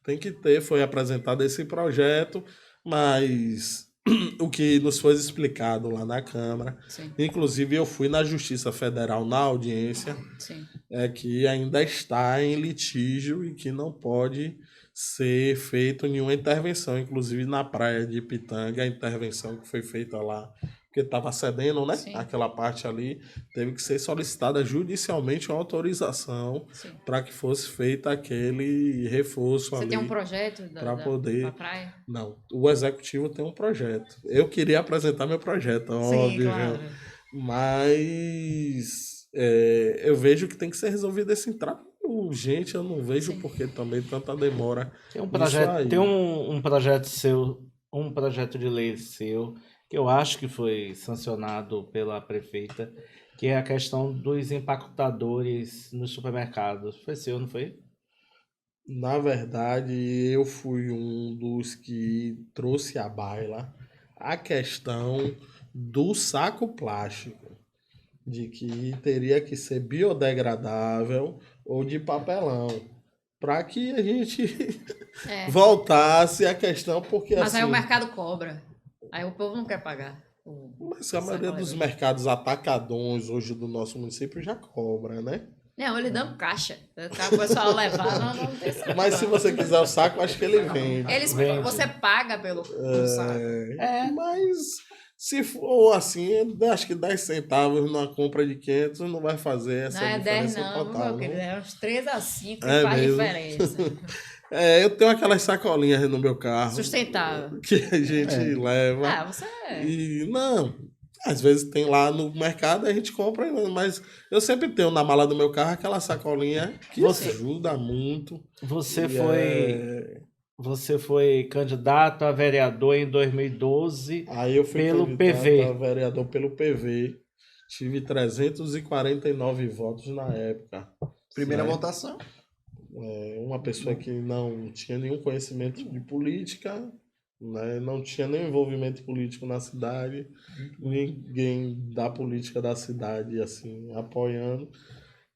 Speaker 4: Tem que ter. Foi apresentado esse projeto, mas o que nos foi explicado lá na Câmara,
Speaker 2: Sim,
Speaker 4: inclusive eu fui na Justiça Federal na audiência,
Speaker 2: sim.
Speaker 4: é que ainda está em litígio e que não pode ser feita nenhuma intervenção, inclusive na praia de Pitanga, a intervenção que foi feita lá, porque estava cedendo, né?
Speaker 2: Sim.
Speaker 4: Aquela parte ali, teve que ser solicitada judicialmente uma autorização
Speaker 2: Sim.
Speaker 4: para que fosse feito aquele reforço
Speaker 2: Você
Speaker 4: ali.
Speaker 2: tem um projeto
Speaker 4: pra poder-
Speaker 2: pra praia?
Speaker 4: Não, o executivo tem um projeto. Eu queria apresentar meu projeto, óbvio.
Speaker 2: claro.
Speaker 4: Mas eu vejo que tem que ser resolvido esse entrave urgente. Eu não vejo
Speaker 2: Sim.
Speaker 4: por que também tanta demora.
Speaker 3: Tem um
Speaker 4: Isso
Speaker 3: projeto,
Speaker 4: aí.
Speaker 3: tem um projeto seu, um projeto de lei seu, que eu acho que foi sancionado pela prefeita, que é a questão dos empacotadores nos supermercados. Foi seu, não foi?
Speaker 4: Na verdade, eu fui um dos que trouxe à baila a questão do saco plástico, de que teria que ser biodegradável ou de papelão, para que a gente
Speaker 2: É.
Speaker 4: voltasse à questão, porque
Speaker 2: Mas
Speaker 4: assim,
Speaker 2: aí o mercado cobra. Aí o povo não quer pagar.
Speaker 4: mas a maioria dos mercados atacadões hoje do nosso município já cobra, né?
Speaker 2: Não, ele dando caixa. O pessoal levar, não tem saco.
Speaker 4: Mas se você quiser o saco, acho que ele vende.
Speaker 3: Vende.
Speaker 2: Você paga pelo saco.
Speaker 4: Mas se for assim, acho que 10 centavos numa compra de 500 não vai fazer essa
Speaker 2: Não é 10
Speaker 4: diferença
Speaker 2: não,
Speaker 4: total.
Speaker 2: meu querido.
Speaker 4: Não.
Speaker 2: É uns 3 a 5
Speaker 4: É
Speaker 2: que faz
Speaker 4: mesmo.
Speaker 2: diferença.
Speaker 4: Eu tenho aquelas sacolinhas no meu carro
Speaker 2: Sustentável.
Speaker 4: que a gente leva.
Speaker 2: Ah, você
Speaker 4: E não, às vezes tem lá no mercado, a gente compra, mas eu sempre tenho na mala do meu carro aquela sacolinha que
Speaker 3: Você-
Speaker 4: ajuda muito.
Speaker 3: Você
Speaker 4: E
Speaker 3: Você foi candidato a vereador em 2012.
Speaker 4: Aí eu fui
Speaker 3: Pelo
Speaker 4: candidato
Speaker 3: PV.
Speaker 4: a vereador pelo PV. Tive 349 votos na época.
Speaker 1: Primeira
Speaker 4: Né?
Speaker 1: votação.
Speaker 4: Uma pessoa que não tinha nenhum conhecimento de política, né? Não tinha nenhum envolvimento político na cidade, ninguém da política da cidade assim apoiando.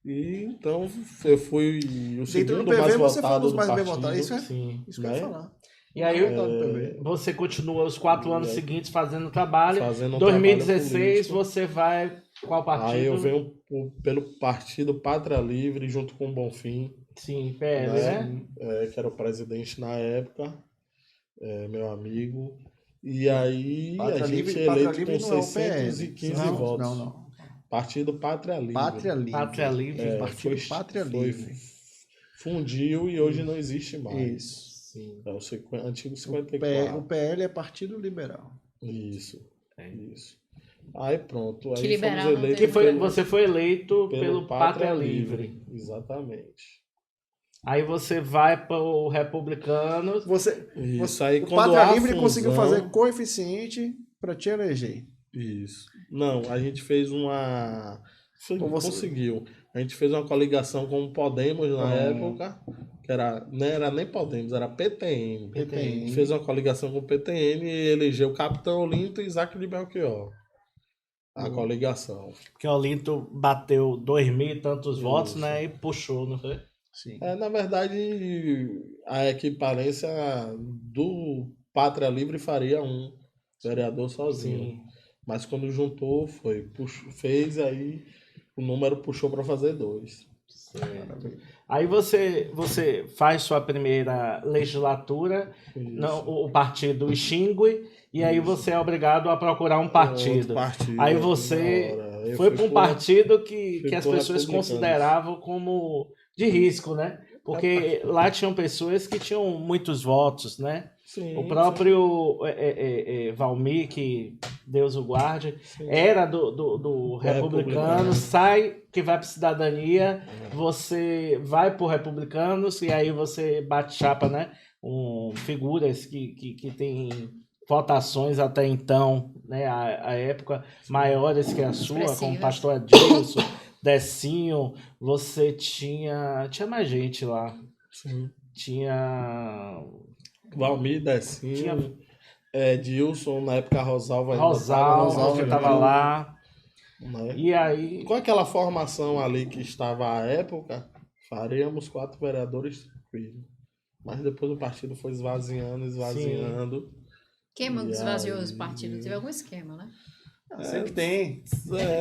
Speaker 4: E então eu fui o
Speaker 1: Dentro
Speaker 4: segundo
Speaker 1: do PV
Speaker 4: mais
Speaker 1: você foi um
Speaker 4: votado
Speaker 1: dos
Speaker 4: do
Speaker 1: mais bem
Speaker 4: partido.
Speaker 1: votados, isso é?
Speaker 3: Sim.
Speaker 1: Isso que eu
Speaker 4: Né?
Speaker 1: ia falar.
Speaker 3: E aí
Speaker 1: Votado no PV.
Speaker 3: você continua os 4 anos seguintes fazendo trabalho.
Speaker 4: Fazendo um
Speaker 3: 2016
Speaker 4: trabalho político.
Speaker 3: você vai qual partido?
Speaker 4: Aí eu venho pelo partido Pátria Livre junto com o Bonfim,
Speaker 3: Sim, PL, né?
Speaker 4: que era o presidente na época, meu amigo. E aí
Speaker 1: Pátria
Speaker 4: a gente
Speaker 1: Livre,
Speaker 4: é
Speaker 1: Pátria
Speaker 4: eleito
Speaker 1: Livre
Speaker 4: com
Speaker 1: não é o
Speaker 4: 615
Speaker 1: PL.
Speaker 4: votos.
Speaker 1: Não.
Speaker 4: Partido Pátria Livre.
Speaker 1: Pátria Livre.
Speaker 3: Pátria Livre.
Speaker 4: É,
Speaker 1: Partido Pátria Livre.
Speaker 4: fundiu e hoje não existe mais.
Speaker 1: Isso.
Speaker 3: Sim.
Speaker 4: É o antigo
Speaker 1: O
Speaker 4: 54.
Speaker 1: PL é Partido Liberal.
Speaker 4: Isso.
Speaker 3: É.
Speaker 4: Isso. Aí pronto.
Speaker 2: Que
Speaker 4: Aí
Speaker 2: liberal
Speaker 4: fomos
Speaker 2: não
Speaker 4: eleitos
Speaker 3: Que foi,
Speaker 4: pelo-
Speaker 3: você foi eleito pelo Pátria Livre.
Speaker 4: Exatamente.
Speaker 3: Aí você vai para o Republicanos.
Speaker 4: Isso. Aí
Speaker 1: O
Speaker 4: quando
Speaker 1: Pátria
Speaker 4: há
Speaker 1: Livre conseguiu
Speaker 4: fusão-
Speaker 1: fazer coeficiente para te eleger.
Speaker 4: Isso. Não, a gente fez uma.
Speaker 1: Ou você-
Speaker 4: Conseguiu. A gente fez uma coligação com o Podemos na época, que não era nem Podemos, era PTN. A gente fez uma coligação com o PTN e elegeu o Capitão Olinto e Isaac de Belchior. A coligação.
Speaker 3: Que o Olinto bateu 2.000 e tantos votos,
Speaker 4: Isso.
Speaker 3: né? E puxou, não foi?
Speaker 1: Sim.
Speaker 4: Na verdade, a equivalência do Pátria Livre faria um vereador sozinho.
Speaker 3: Sim.
Speaker 4: Mas quando juntou, fez aí o número puxou para fazer 2.
Speaker 3: Aí você faz sua primeira legislatura, não, o partido extingue, e aí você é obrigado a procurar um partido. Aí você foi para um partido que as
Speaker 4: pro
Speaker 3: pessoas
Speaker 4: Republicanos.
Speaker 3: consideravam como de risco, né? Porque lá tinham pessoas que tinham muitos votos, né?
Speaker 4: Sim,
Speaker 3: O próprio Valmir, que Deus o guarde, era do Republicano, sai, que vai para Cidadania, você vai para o Republicanos e aí você bate chapa, né? Figuras que têm votações até então, né? A época, maiores que a sua, como
Speaker 2: Expressivas.
Speaker 3: Pastor Adilson, Decinho, você tinha mais gente lá.
Speaker 4: Sim.
Speaker 3: Tinha
Speaker 4: Valmir, Decinho, Dilson, na época Rosalva ainda
Speaker 3: Rosalva, que estava lá.
Speaker 4: Né?
Speaker 3: E aí,
Speaker 4: Com aquela formação ali que estava à época, faríamos 4 vereadores tranquilos. Mas depois o partido foi esvaziando.
Speaker 2: Quem
Speaker 4: E
Speaker 2: esvaziou os
Speaker 4: aí?
Speaker 2: partidos? Teve algum esquema, né?
Speaker 1: Sempre tem.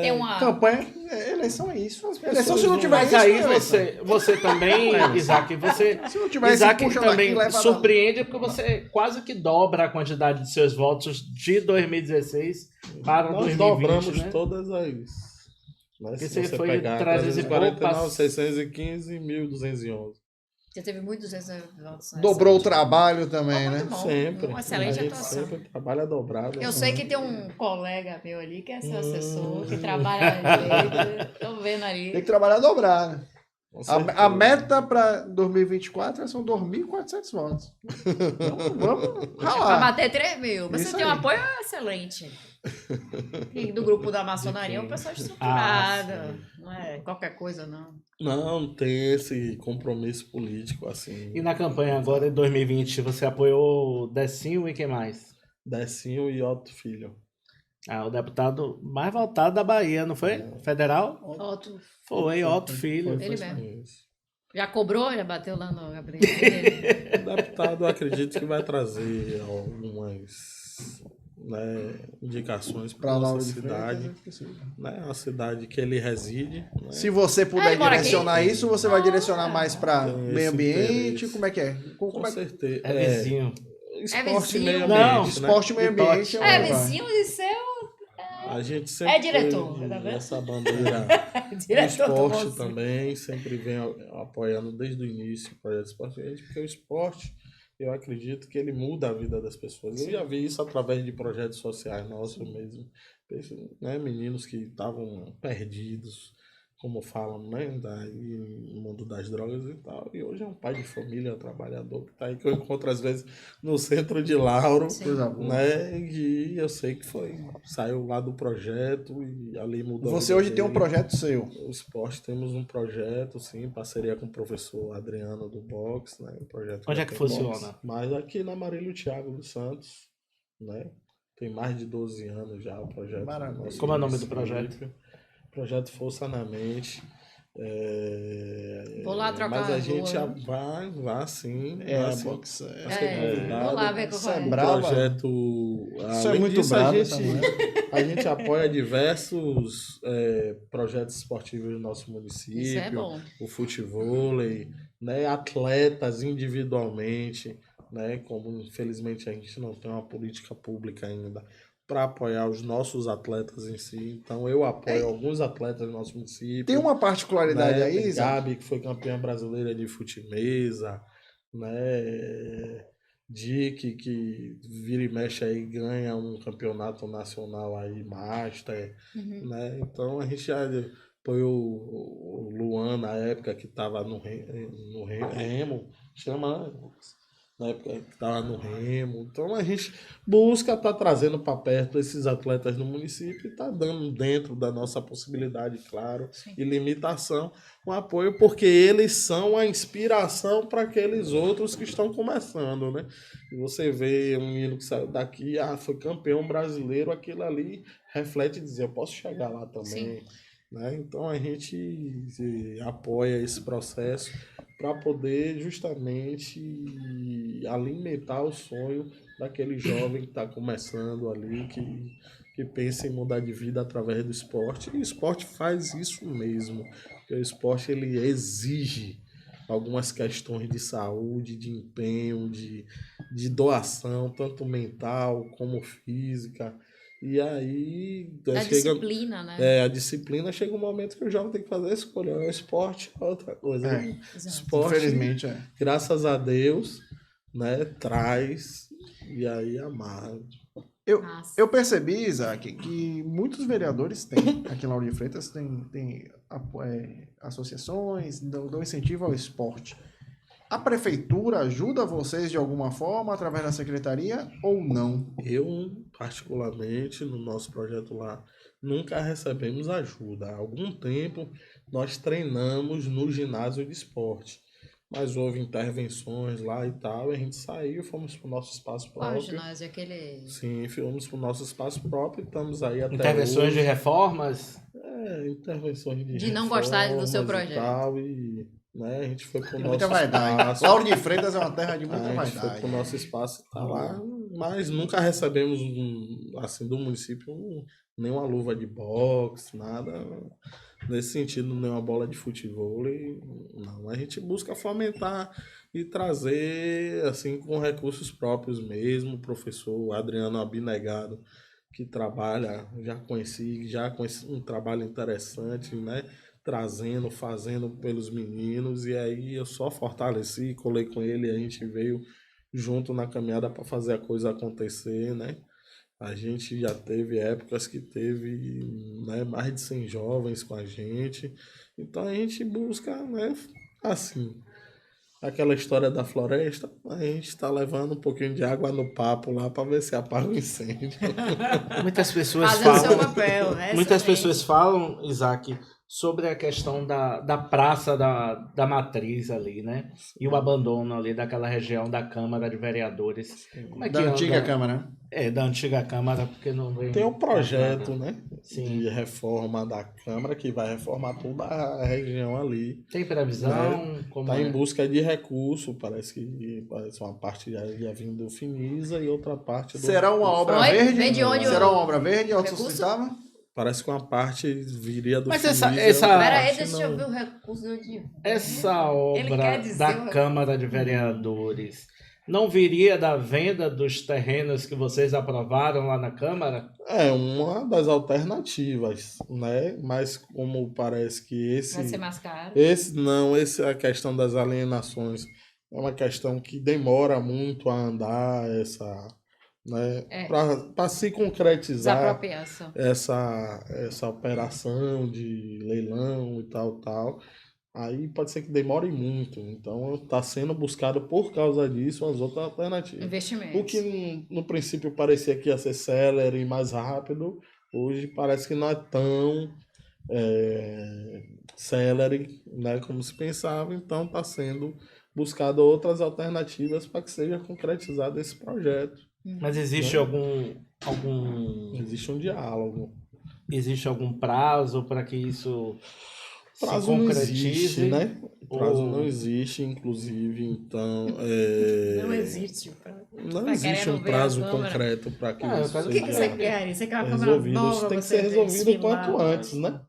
Speaker 2: Tem uma...
Speaker 1: Campanha, eleição é isso. Eleição, se não tiver
Speaker 3: mas
Speaker 1: isso,
Speaker 3: aí
Speaker 1: não é eleição.
Speaker 3: você também, Isaac,
Speaker 1: Se não tiver
Speaker 3: Isaac
Speaker 1: esse puxa
Speaker 3: também
Speaker 1: daqui, leva
Speaker 3: surpreende porque você quase que dobra a quantidade de seus votos de 2016 para
Speaker 4: Nós
Speaker 3: 2020,
Speaker 4: dobramos
Speaker 3: né?
Speaker 4: todas as. Né?
Speaker 3: Porque
Speaker 4: Se
Speaker 3: você
Speaker 4: você
Speaker 3: foi
Speaker 4: pegar
Speaker 3: 349,
Speaker 4: 349, 615 e 1.211.
Speaker 2: Já teve muitos votos.
Speaker 1: Dobrou o trabalho também,
Speaker 2: Muito
Speaker 1: né?
Speaker 2: bom.
Speaker 4: Sempre.
Speaker 2: Uma excelente
Speaker 4: a gente
Speaker 2: atuação.
Speaker 4: sempre trabalha dobrado.
Speaker 2: Eu sei que tem um colega meu ali que é seu assessor, que trabalha ali. Tô vendo ali.
Speaker 1: Tem que trabalhar dobrado. Né?
Speaker 4: Com
Speaker 1: A
Speaker 4: certeza.
Speaker 1: meta para 2024 são 2.400 votos. Então, vamos
Speaker 2: Pra
Speaker 1: ralar.
Speaker 2: bater 3.000. Você
Speaker 1: Isso
Speaker 2: tem um
Speaker 1: aí.
Speaker 2: apoio excelente. E do grupo da maçonaria é um pessoal estruturado. Não é qualquer coisa, não.
Speaker 4: Não tem esse compromisso político assim.
Speaker 3: E na campanha agora, em 2020, você apoiou Decinho e quem mais?
Speaker 4: Decinho e Otto Filho.
Speaker 3: O deputado mais votado da Bahia, não foi? Federal?
Speaker 2: Otto,
Speaker 3: Foi, Otto Filho.
Speaker 2: ele mesmo.
Speaker 4: Isso.
Speaker 2: Já cobrou? Já bateu lá no Gabriel?
Speaker 4: O deputado, eu acredito que vai trazer algumas indicações para
Speaker 1: Para
Speaker 4: a
Speaker 1: Lauro
Speaker 4: nossa
Speaker 1: de
Speaker 4: cidade.
Speaker 1: Freitas.
Speaker 4: Né? A cidade que ele reside. Né?
Speaker 1: Se você puder
Speaker 2: ele mora aqui?
Speaker 1: direcionar isso, você vai direcionar mais para
Speaker 4: Tem
Speaker 1: meio
Speaker 4: esse
Speaker 1: ambiente?
Speaker 4: interesse.
Speaker 1: Como é que é?
Speaker 4: Com certeza.
Speaker 3: É vizinho.
Speaker 4: Esporte e
Speaker 2: vizinho?
Speaker 4: meio
Speaker 3: Não,
Speaker 4: ambiente. Né?
Speaker 1: Esporte e meio ambiente.
Speaker 2: É,
Speaker 1: vai.
Speaker 2: vizinho de seu
Speaker 4: A gente sempre
Speaker 2: É diretor,
Speaker 4: teve
Speaker 2: tá vendo?
Speaker 4: essa bandeira. O
Speaker 2: diretor do
Speaker 4: esporte
Speaker 2: moço.
Speaker 4: também sempre vem apoiando desde o início o projeto esporte, porque o esporte, eu acredito que ele muda a vida das pessoas. Eu já vi isso através de projetos sociais nossos mesmo. Né? Meninos que estavam perdidos, como falam, né? No mundo das drogas e tal. E hoje é um pai de família, um trabalhador que tá aí, que eu encontro às vezes no centro de Lauro.
Speaker 2: Sim.
Speaker 1: Coisa boa.
Speaker 4: Né? E eu sei que saiu lá do projeto e ali mudou. a
Speaker 1: Você
Speaker 4: vida
Speaker 1: hoje tem um
Speaker 4: dele.
Speaker 1: projeto seu.
Speaker 4: O esporte temos um projeto, sim, em parceria com o professor Adriano do Box, né? Um projeto
Speaker 3: Onde é que
Speaker 4: já tem
Speaker 3: funciona?
Speaker 4: boxe, mas aqui na Marílio Thiago dos Santos, né? Tem mais de 12 anos já o projeto.
Speaker 1: Maravilha.
Speaker 4: Nosso
Speaker 3: Como é o nome do
Speaker 4: município.
Speaker 3: projeto?
Speaker 4: Projeto Força na Mente.
Speaker 2: Vou lá trocar
Speaker 4: Mas a
Speaker 2: uma
Speaker 4: gente
Speaker 2: boa.
Speaker 4: vai sim.
Speaker 1: É,
Speaker 4: vai, sim.
Speaker 1: box.
Speaker 2: Vou lá ver
Speaker 1: Isso
Speaker 2: qual
Speaker 1: é
Speaker 2: é.
Speaker 4: Um
Speaker 1: brava.
Speaker 4: projeto.
Speaker 1: Isso é
Speaker 4: Além
Speaker 1: muito
Speaker 4: disso,
Speaker 1: brabo
Speaker 4: a gente,
Speaker 1: também.
Speaker 4: a gente apoia diversos projetos esportivos do nosso município.
Speaker 2: Isso é bom.
Speaker 4: O futevôlei, né? Atletas individualmente. né? Como infelizmente a gente não tem uma política pública ainda para apoiar os nossos atletas em si. Então eu apoio alguns atletas do nosso município.
Speaker 1: Tem uma particularidade
Speaker 4: né?
Speaker 1: aí,
Speaker 4: Tem
Speaker 1: Isaac?
Speaker 4: Gabi, que foi campeã brasileira de fute-mesa, né? Dick, que vira e mexe aí, ganha um campeonato nacional aí, Master, né? Então a gente já apoiou o Luan na época que estava no Remo, chama, né? Na época que estava no Remo. Então a gente busca estar trazendo para perto esses atletas no município e está dando dentro da nossa possibilidade, claro,
Speaker 2: Sim.
Speaker 4: e limitação, um apoio, porque eles são a inspiração para aqueles outros que estão começando, né? E você vê um menino que saiu daqui, foi campeão brasileiro, aquilo ali reflete e dizer, eu posso chegar lá também.
Speaker 2: Sim.
Speaker 4: Né? Então a gente apoia esse processo para poder justamente alimentar o sonho daquele jovem que está começando ali, que pensa em mudar de vida através do esporte. E o esporte faz isso mesmo. Porque o esporte ele exige algumas questões de saúde, de empenho, de doação, tanto mental como física. E aí
Speaker 2: Da
Speaker 4: chega,
Speaker 2: disciplina, né?
Speaker 4: a disciplina chega um momento que o jovem tem que fazer a escolha. O esporte é outra coisa.
Speaker 1: É.
Speaker 4: O
Speaker 2: Exato.
Speaker 4: esporte,
Speaker 1: Infelizmente, é.
Speaker 4: graças a Deus, né, traz e aí amarra.
Speaker 2: Massa.
Speaker 1: Eu percebi, Isaac, que muitos vereadores têm, aqui em Lauro de Freitas, tem associações, dão incentivo ao esporte. A prefeitura ajuda vocês de alguma forma através da secretaria ou não?
Speaker 4: Eu, particularmente, no nosso projeto lá, nunca recebemos ajuda. Há algum tempo nós treinamos no ginásio de esporte, mas houve intervenções lá e tal, e a gente saiu, fomos para o nosso espaço
Speaker 2: Qual
Speaker 4: próprio.
Speaker 2: ginásio? Aquele...
Speaker 4: Sim, fomos para o nosso espaço próprio e estamos aí até
Speaker 3: Intervenções de
Speaker 4: hoje.
Speaker 3: reformas.
Speaker 4: Intervenções
Speaker 2: De não gostar do seu
Speaker 4: reformas e
Speaker 2: projeto.
Speaker 4: tal, e, né, a gente foi para o
Speaker 1: Tem
Speaker 4: nosso
Speaker 1: muita vaidade.
Speaker 4: espaço.
Speaker 1: Lauro de Freitas é uma terra de muita
Speaker 4: A gente foi
Speaker 1: vaidade.
Speaker 4: pro nosso espaço e tá lá, mas nunca recebemos, assim, do município, nenhuma luva de boxe, nada nesse sentido, nenhuma bola de futebol. Não, a gente busca fomentar e trazer, assim, com recursos próprios mesmo. O professor Adriano Abnegado, que trabalha, já conheci um trabalho interessante, né? Trazendo, fazendo pelos meninos, e aí eu só fortaleci, colei com ele, a gente veio junto na caminhada para fazer a coisa acontecer, né? A gente já teve épocas que teve, né, mais de 100 jovens com a gente, então a gente busca, né, assim, aquela história da floresta, a gente está levando um pouquinho de água no papo lá para ver se apaga o incêndio.
Speaker 3: Muitas pessoas
Speaker 2: Fazendo seu
Speaker 3: falam.
Speaker 2: papel.
Speaker 3: Muitas
Speaker 2: excelente.
Speaker 3: pessoas falam, Isaac, sobre a questão da praça da matriz ali, né? E o abandono ali daquela região da Câmara de Vereadores. Como é que
Speaker 1: Da
Speaker 3: anda?
Speaker 1: antiga Câmara.
Speaker 3: Da antiga Câmara, porque não vem.
Speaker 4: Tem um projeto,
Speaker 3: nada.
Speaker 4: né,
Speaker 3: Sim.
Speaker 4: de reforma da Câmara que vai reformar toda a região ali.
Speaker 3: Tem previsão? Como
Speaker 4: Está
Speaker 3: é?
Speaker 4: em busca de recurso, parece uma parte já vindo do Finisa e outra parte do...
Speaker 1: Será uma obra
Speaker 2: Oi?
Speaker 1: verde?
Speaker 2: Vem de onde
Speaker 1: Será
Speaker 2: o-
Speaker 1: uma obra verde
Speaker 2: recurso?
Speaker 1: autossustentável?
Speaker 4: Parece que uma parte viria do
Speaker 3: Mas
Speaker 4: Finisa.
Speaker 3: essa-
Speaker 4: outra
Speaker 2: Pera aí,
Speaker 4: parte
Speaker 2: deixa eu
Speaker 4: não.
Speaker 2: ver o recurso de...
Speaker 3: Essa
Speaker 2: Ele
Speaker 3: obra
Speaker 2: quer dizer
Speaker 3: da
Speaker 2: o-
Speaker 3: Câmara de Vereadores não viria da venda dos terrenos que vocês aprovaram lá na Câmara?
Speaker 4: É uma das alternativas, né? Mas como parece que
Speaker 2: Vai ser mais caro.
Speaker 4: esse a questão das alienações é uma questão que demora muito a andar, né?
Speaker 2: É.
Speaker 4: Para se concretizar
Speaker 2: Desapropriação.
Speaker 4: essa operação de leilão e tal. Aí pode ser que demore muito. Então está sendo buscado por causa disso as outras alternativas.
Speaker 2: Investimentos.
Speaker 4: O que no princípio parecia que ia ser célere e mais rápido, hoje parece que não é tão célere, né, como se pensava. Então está sendo buscado outras alternativas para que seja concretizado esse projeto.
Speaker 3: Mas existe algum
Speaker 4: Existe um diálogo.
Speaker 3: existe algum prazo para que isso
Speaker 4: Prazo
Speaker 3: se
Speaker 4: não
Speaker 3: concretize?
Speaker 4: existe, né? Prazo
Speaker 3: Ou-
Speaker 4: não existe, inclusive, então...
Speaker 2: Não existe.
Speaker 4: Não
Speaker 2: Tá
Speaker 4: existe
Speaker 2: querendo
Speaker 4: um
Speaker 2: ver a
Speaker 4: prazo
Speaker 2: Câmara?
Speaker 4: concreto para que
Speaker 3: eu
Speaker 4: isso
Speaker 3: quero-
Speaker 2: O que
Speaker 4: seja
Speaker 2: você quer? Você quer uma câmera
Speaker 4: resolvido.
Speaker 2: nova?
Speaker 4: Isso tem que
Speaker 2: você
Speaker 4: ser resolvido o
Speaker 2: desfilar?
Speaker 4: quanto antes, né?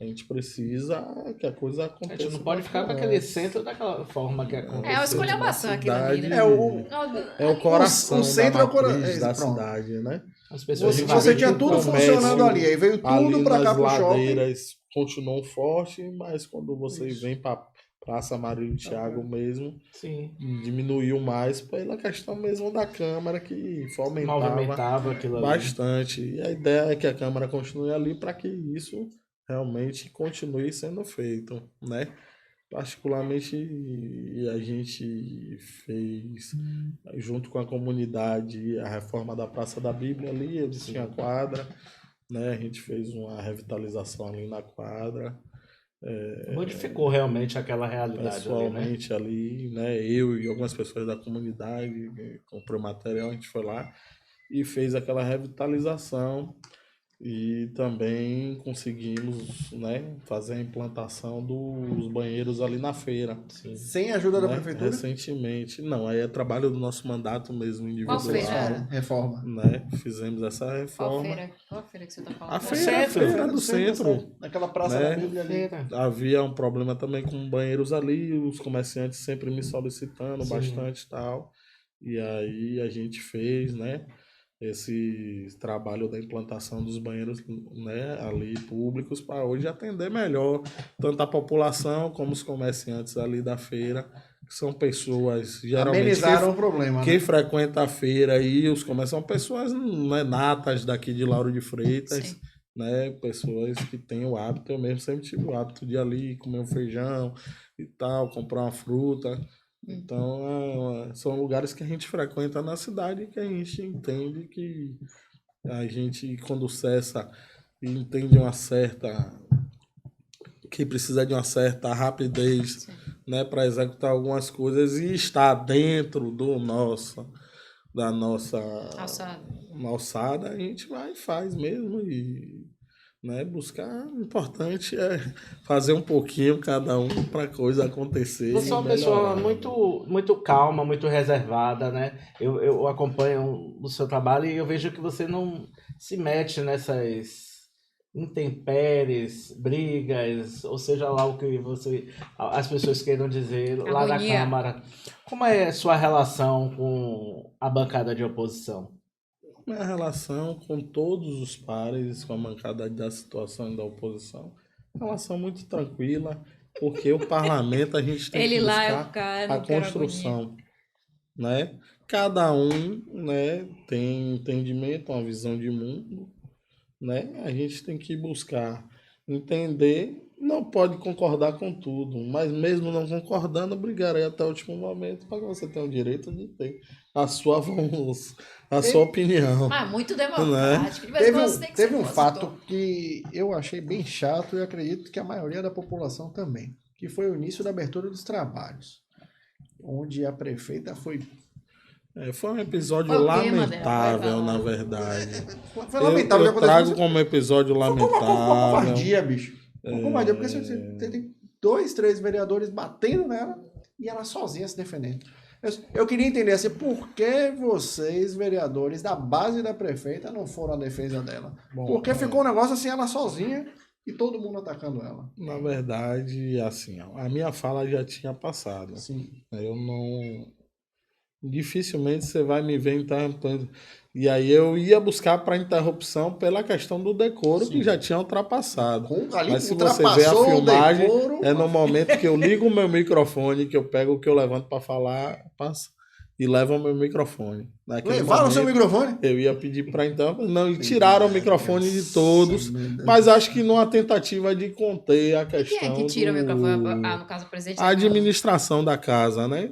Speaker 4: A gente precisa que a coisa
Speaker 3: A
Speaker 4: aconteça.
Speaker 3: gente não pode ficar com aquele centro daquela forma que aconteceu.
Speaker 2: É uma esculhambação aquilo ali, né?
Speaker 4: É o coração
Speaker 1: o centro
Speaker 4: da
Speaker 1: é o cora-
Speaker 4: matriz da
Speaker 1: pronto.
Speaker 4: cidade, né?
Speaker 3: As pessoas
Speaker 1: Você,
Speaker 3: invadiram
Speaker 1: você tinha
Speaker 3: o
Speaker 1: tudo
Speaker 3: comércio.
Speaker 1: funcionando ali, aí veio tudo
Speaker 4: Ali
Speaker 1: pra cá
Speaker 4: nas
Speaker 1: pro shopping.
Speaker 4: ladeiras continuam fortes, mas quando você vem para Praça Maria Thiago mesmo,
Speaker 3: Sim,
Speaker 4: diminuiu mais pela questão mesmo da Câmara, que fomentava
Speaker 3: movimentava aquilo ali.
Speaker 4: bastante. E a ideia é que a Câmara continue ali para que isso realmente continue sendo feito, né? Particularmente a gente fez, junto com a comunidade, a reforma da Praça da Bíblia ali, eles tinham a quadra, né? A gente fez uma revitalização ali na quadra.
Speaker 3: Modificou realmente aquela realidade ali, né?
Speaker 4: Pessoalmente ali, né? Eu e algumas pessoas da comunidade, comprou material, a gente foi lá e fez aquela revitalização e também conseguimos, né, fazer a implantação dos banheiros ali na feira,
Speaker 1: Sem a ajuda da
Speaker 4: né?
Speaker 1: prefeitura.
Speaker 4: Recentemente. Não, aí é trabalho do nosso mandato mesmo
Speaker 2: Qual feira?
Speaker 4: individual,
Speaker 1: Reforma.
Speaker 4: né? Fizemos essa
Speaker 2: Qual
Speaker 4: reforma.
Speaker 2: feira? Qual feira que você tá falando?
Speaker 4: A feira,
Speaker 3: centro.
Speaker 4: a feira do centro.
Speaker 1: Naquela praça
Speaker 4: né?
Speaker 1: da Bíblia ali.
Speaker 4: Havia um problema também com banheiros ali, os comerciantes sempre me solicitando
Speaker 3: Sim.
Speaker 4: bastante e tal. E aí a gente fez, né, esse trabalho da implantação dos banheiros, né, ali públicos para hoje atender melhor tanto a população como os comerciantes ali da feira, que são pessoas geralmente
Speaker 1: Amenizaram o problema.
Speaker 4: que
Speaker 1: Né?
Speaker 4: frequenta a feira e os comerciantes são pessoas, né, natas daqui de Lauro de Freitas.
Speaker 2: Sim.
Speaker 4: Né, pessoas que têm o hábito, eu mesmo sempre tive o hábito de ir ali comer um feijão e tal, comprar uma fruta. Então, são lugares que a gente frequenta na cidade e que a gente entende que a gente, quando cessa e entende uma certa, que precisa de uma certa rapidez, né, para executar algumas coisas e estar dentro da nossa alçada, a gente vai e faz mesmo e, né, buscar. O importante é fazer um pouquinho cada um para a coisa acontecer.
Speaker 3: Você é uma pessoa muito calma, muito reservada, né? Eu acompanho o seu trabalho e eu vejo que você não se mete nessas intempéries, brigas, ou seja lá o que as pessoas queiram dizer lá na
Speaker 2: Agonia.
Speaker 3: Câmara. Como é a sua relação com a bancada de oposição?
Speaker 4: Minha relação com todos os pares, com a bancada da situação e da oposição, relação muito tranquila, porque o parlamento a gente tem
Speaker 2: Ele
Speaker 4: que
Speaker 2: lá é
Speaker 4: buscar
Speaker 2: o cara,
Speaker 4: a
Speaker 2: não quero
Speaker 4: construção, né? Cada um, né, tem entendimento, uma visão de mundo, né? A gente tem que buscar entender, não pode concordar com tudo, mas mesmo não concordando, brigarei até o último momento para que você tenha o direito de ter a sua voz, a sua opinião.
Speaker 2: Mas muito democrático. De vez em quando você tem que
Speaker 1: Teve
Speaker 2: ser
Speaker 1: um
Speaker 2: opositor.
Speaker 1: fato que eu achei bem chato e acredito que a maioria da população também, que foi o início da abertura dos trabalhos, onde a prefeita foi
Speaker 4: Foi um episódio
Speaker 2: Foi o tema dela,
Speaker 4: lamentável,
Speaker 2: vai
Speaker 4: na
Speaker 2: falar.
Speaker 4: verdade.
Speaker 1: foi lamentável
Speaker 4: Eu
Speaker 1: que
Speaker 4: trago
Speaker 1: aconteceu.
Speaker 4: como episódio
Speaker 1: Foi uma
Speaker 4: lamentável.
Speaker 1: covardia, bicho. Uma covardia, porque você tem 2, 3 vereadores batendo nela e ela sozinha se defendendo. Eu queria entender assim, por que vocês, vereadores da base da prefeita, não foram à defesa dela?
Speaker 4: Bom,
Speaker 1: Porque ficou um negócio assim, ela sozinha e todo mundo atacando ela.
Speaker 4: Na verdade, assim, ó, a minha fala já tinha passado.
Speaker 1: Assim,
Speaker 4: Eu não. Dificilmente você vai me ver interrompendo. E aí eu ia buscar para interrupção pela questão do decoro que já tinha ultrapassado.
Speaker 1: ali
Speaker 4: Mas se você ver a
Speaker 1: ultrapassou o
Speaker 4: filmagem,
Speaker 1: decoro.
Speaker 4: é no momento que eu ligo o meu microfone, que eu pego o que eu levanto para falar, passo, e levo o meu microfone. Naquele
Speaker 1: Fala o seu
Speaker 4: momento,
Speaker 1: microfone.
Speaker 4: eu ia pedir para então. Não, e tiraram o microfone de todos. Mas acho que numa tentativa de conter a
Speaker 2: E quem
Speaker 4: questão.
Speaker 2: é que tira o
Speaker 4: do-
Speaker 2: microfone? Ah, no caso, o presidente.
Speaker 4: A administração da casa, né?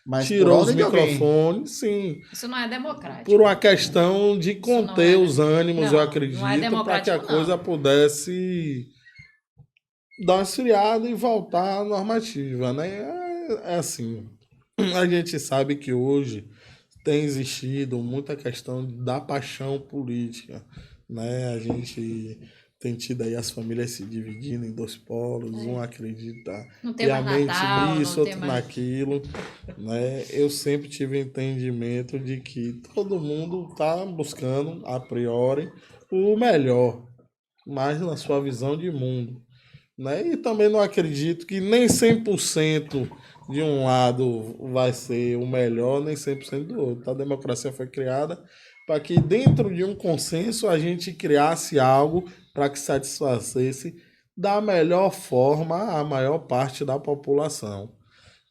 Speaker 1: Mas
Speaker 4: Tirou
Speaker 1: por
Speaker 4: os
Speaker 1: ordem de alguém.
Speaker 4: microfones, sim.
Speaker 2: Isso não é democrático.
Speaker 4: Por uma questão de conter
Speaker 2: não é,
Speaker 4: os ânimos,
Speaker 2: não,
Speaker 4: eu
Speaker 2: não é
Speaker 4: acredito, para que a
Speaker 2: democrático,
Speaker 4: coisa
Speaker 2: não.
Speaker 4: pudesse dar uma esfriada e voltar à normativa, né? É assim, a gente sabe que hoje tem existido muita questão da paixão política, né? A gente tem tido aí as famílias se dividindo em dois polos, um acredita
Speaker 2: Não tem mais
Speaker 4: piamente
Speaker 2: Natal,
Speaker 4: nisso,
Speaker 2: não tem
Speaker 4: outro
Speaker 2: mais...
Speaker 4: naquilo, né? Eu sempre tive entendimento de que todo mundo está buscando, a priori, o melhor, mas na sua visão de mundo. Né? E também não acredito que nem 100% de um lado vai ser o melhor, nem 100% do outro. A democracia foi criada para que dentro de um consenso a gente criasse algo para que satisfazesse da melhor forma a maior parte da população.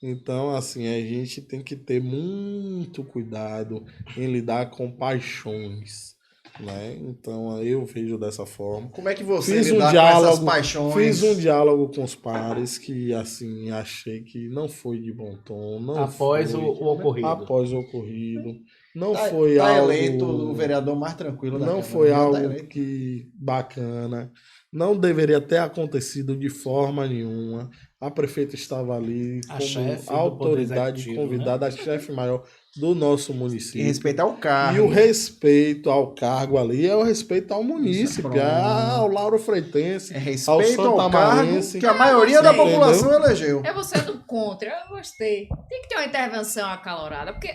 Speaker 4: Então, assim, a gente tem que ter muito cuidado em lidar com paixões, né? Então, eu vejo dessa forma.
Speaker 1: Como é que você
Speaker 4: Fiz um
Speaker 1: lidar com
Speaker 4: diálogo,
Speaker 1: essas paixões?
Speaker 4: fiz um diálogo com os pares que, assim, achei que não foi de bom tom. Não
Speaker 3: Após
Speaker 4: foi,
Speaker 3: o ocorrido.
Speaker 4: Após o ocorrido. Não
Speaker 1: Tá,
Speaker 4: foi
Speaker 1: tá
Speaker 4: algo...
Speaker 1: eleito o vereador mais tranquilo da
Speaker 4: Não
Speaker 1: Câmara,
Speaker 4: foi
Speaker 1: já tá
Speaker 4: algo
Speaker 1: eleito.
Speaker 4: que bacana. Não deveria ter acontecido de forma nenhuma. A prefeita estava ali
Speaker 3: A
Speaker 4: como
Speaker 3: chefe do
Speaker 4: autoridade
Speaker 3: Poder Executivo,
Speaker 4: convidada, a chefe maior do nosso
Speaker 1: E
Speaker 4: município.
Speaker 1: respeitar o cargo.
Speaker 4: E o respeito ao cargo ali é o respeito ao munícipe,
Speaker 1: pronto.
Speaker 4: ao Lauro Freitense,
Speaker 1: É
Speaker 4: ao
Speaker 1: respeito ao cargo
Speaker 4: Santamarense.
Speaker 1: que a maioria da
Speaker 2: Entendeu?
Speaker 1: população elegeu.
Speaker 2: É você do contra, eu gostei. Tem que ter uma intervenção acalorada, porque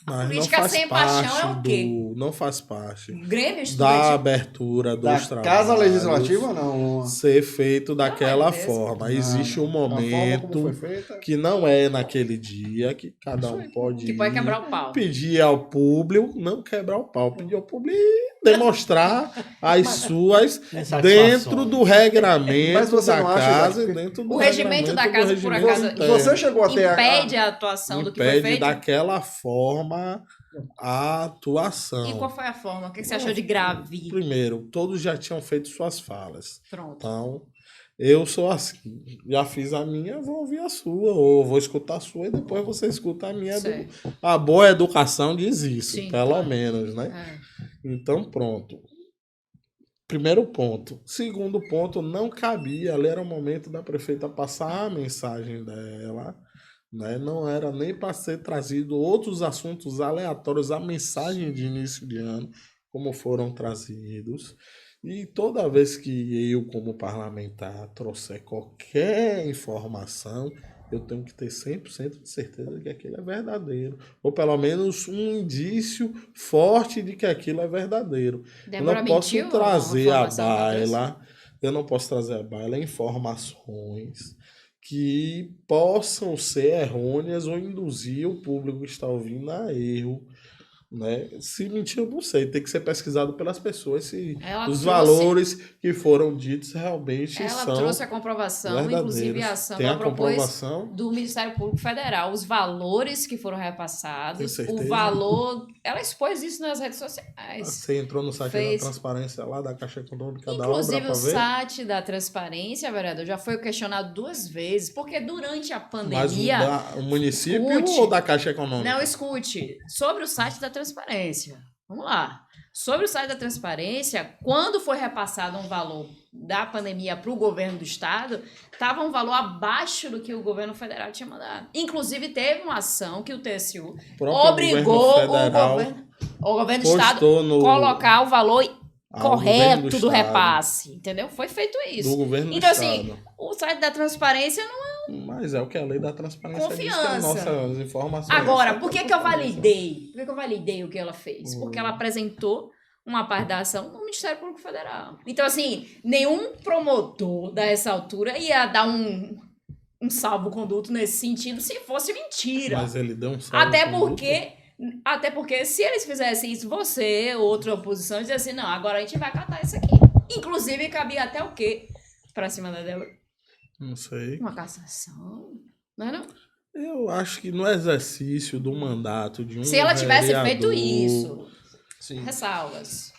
Speaker 4: Mas
Speaker 2: política
Speaker 4: não faz
Speaker 2: sem
Speaker 4: parte
Speaker 2: paixão é o quê?
Speaker 4: não faz parte
Speaker 2: Grêmio
Speaker 4: da
Speaker 2: estudantil.
Speaker 4: abertura
Speaker 1: Da
Speaker 4: dos trabalhos.
Speaker 1: Casa Legislativa, não.
Speaker 4: Ser feito daquela
Speaker 2: Deus.
Speaker 4: forma.
Speaker 1: Não,
Speaker 4: Existe um
Speaker 1: da forma como
Speaker 4: momento
Speaker 1: foi feita.
Speaker 4: que não é naquele dia, que cada um pode
Speaker 2: Que
Speaker 4: ir,
Speaker 2: pode quebrar o pau.
Speaker 4: pedir ao público, não quebrar o pau, pedir ao público e demonstrar as suas
Speaker 3: Insatisfações.
Speaker 4: dentro do regramento
Speaker 1: Mas você
Speaker 4: da
Speaker 1: não acha,
Speaker 4: casa e
Speaker 1: Jack,
Speaker 4: dentro do
Speaker 2: O regimento da
Speaker 4: regramento
Speaker 2: casa,
Speaker 4: do
Speaker 2: por
Speaker 4: regimento
Speaker 2: acaso,
Speaker 4: interno.
Speaker 1: Você chegou até
Speaker 2: Impede a atuação do que foi
Speaker 4: Impede
Speaker 2: feito?
Speaker 4: daquela forma a atuação.
Speaker 2: E qual foi a forma? O que você achou de grave?
Speaker 4: Primeiro, todos já tinham feito suas falas.
Speaker 2: Pronto.
Speaker 4: Então, eu sou assim. Já fiz a minha, vou ouvir a sua. Ou vou escutar a sua e depois você escuta a minha.
Speaker 2: Certo.
Speaker 4: A boa educação diz isso,
Speaker 2: Sim,
Speaker 4: pelo
Speaker 2: claro.
Speaker 4: menos, né?
Speaker 2: É.
Speaker 4: Então, pronto. Primeiro ponto. Segundo ponto, não cabia. Ali era o momento da prefeita passar a mensagem dela. Né? Não era nem para ser trazido outros assuntos aleatórios, a mensagem de início de ano, como foram trazidos. E toda vez que eu, como parlamentar, trouxer qualquer informação, eu tenho que ter 100% de certeza de que aquilo é verdadeiro. Ou pelo menos um indício forte de que aquilo é verdadeiro.
Speaker 2: Débora
Speaker 4: Eu não posso
Speaker 2: mentiu?
Speaker 4: trazer
Speaker 2: Uma
Speaker 4: à
Speaker 2: informação que ela trouxe?
Speaker 4: baila, eu não posso trazer à baila informações que possam ser errôneas ou induzir o público que está ouvindo a erro. Né? Se mentir, eu não sei. Tem que ser pesquisado pelas pessoas se
Speaker 2: Ela
Speaker 4: os
Speaker 2: trouxe-
Speaker 4: valores que foram ditos realmente
Speaker 2: Ela
Speaker 4: são
Speaker 2: trouxe a comprovação,
Speaker 4: verdadeiros.
Speaker 2: inclusive a ação
Speaker 4: Tem
Speaker 2: ela
Speaker 4: a
Speaker 2: propôs
Speaker 4: comprovação?
Speaker 2: do Ministério Público Federal, os valores que foram
Speaker 4: Tem
Speaker 2: repassados,
Speaker 4: certeza?
Speaker 2: o valor... Ela expôs isso nas redes sociais.
Speaker 4: Você entrou no site
Speaker 2: Fez.
Speaker 4: da transparência lá da Caixa Econômica da obra
Speaker 2: Inclusive,
Speaker 4: para
Speaker 2: o
Speaker 4: ver?
Speaker 2: site da transparência, vereador, já foi questionado 2 vezes, porque durante a
Speaker 4: Mas
Speaker 2: pandemia...
Speaker 4: o município
Speaker 2: Escute.
Speaker 4: ou da Caixa Econômica?
Speaker 2: Não, escute. Sobre o site da transparência. Vamos lá. Sobre o site da transparência, quando foi repassado um valor da pandemia para o governo do estado, estava um valor abaixo do que o governo federal tinha mandado. Inclusive, teve uma ação que o TSU
Speaker 4: O próprio
Speaker 2: obrigou
Speaker 4: governo
Speaker 2: o governo do estado
Speaker 4: postou no
Speaker 2: colocar o valor
Speaker 4: ao
Speaker 2: correto
Speaker 4: governo
Speaker 2: do
Speaker 4: estado,
Speaker 2: repasse. Entendeu? Foi feito isso.
Speaker 4: do governo
Speaker 2: Então,
Speaker 4: do
Speaker 2: assim,
Speaker 4: estado.
Speaker 2: o site da transparência não
Speaker 4: Mas é o que a lei da transparência diz que
Speaker 2: Confiança.
Speaker 4: as nossas informações.
Speaker 2: Agora, por que eu validei? Por que eu validei o que ela fez? Porque ela apresentou uma parte da ação no Ministério Público Federal. Então, assim, nenhum promotor dessa altura ia dar um salvo-conduto nesse sentido se fosse mentira.
Speaker 4: Mas ele deu um salvo.
Speaker 2: Até porque se eles fizessem isso, você, outra oposição, dizia assim, não, agora a gente vai catar isso aqui. Inclusive, cabia até o quê? Pra cima da Débora?
Speaker 4: Não sei.
Speaker 2: Uma cassação? Não é não?
Speaker 4: Eu acho que no exercício do mandato de um
Speaker 2: Se ela tivesse feito
Speaker 4: vereador,
Speaker 2: isso,
Speaker 1: Sim.
Speaker 2: ressalvas.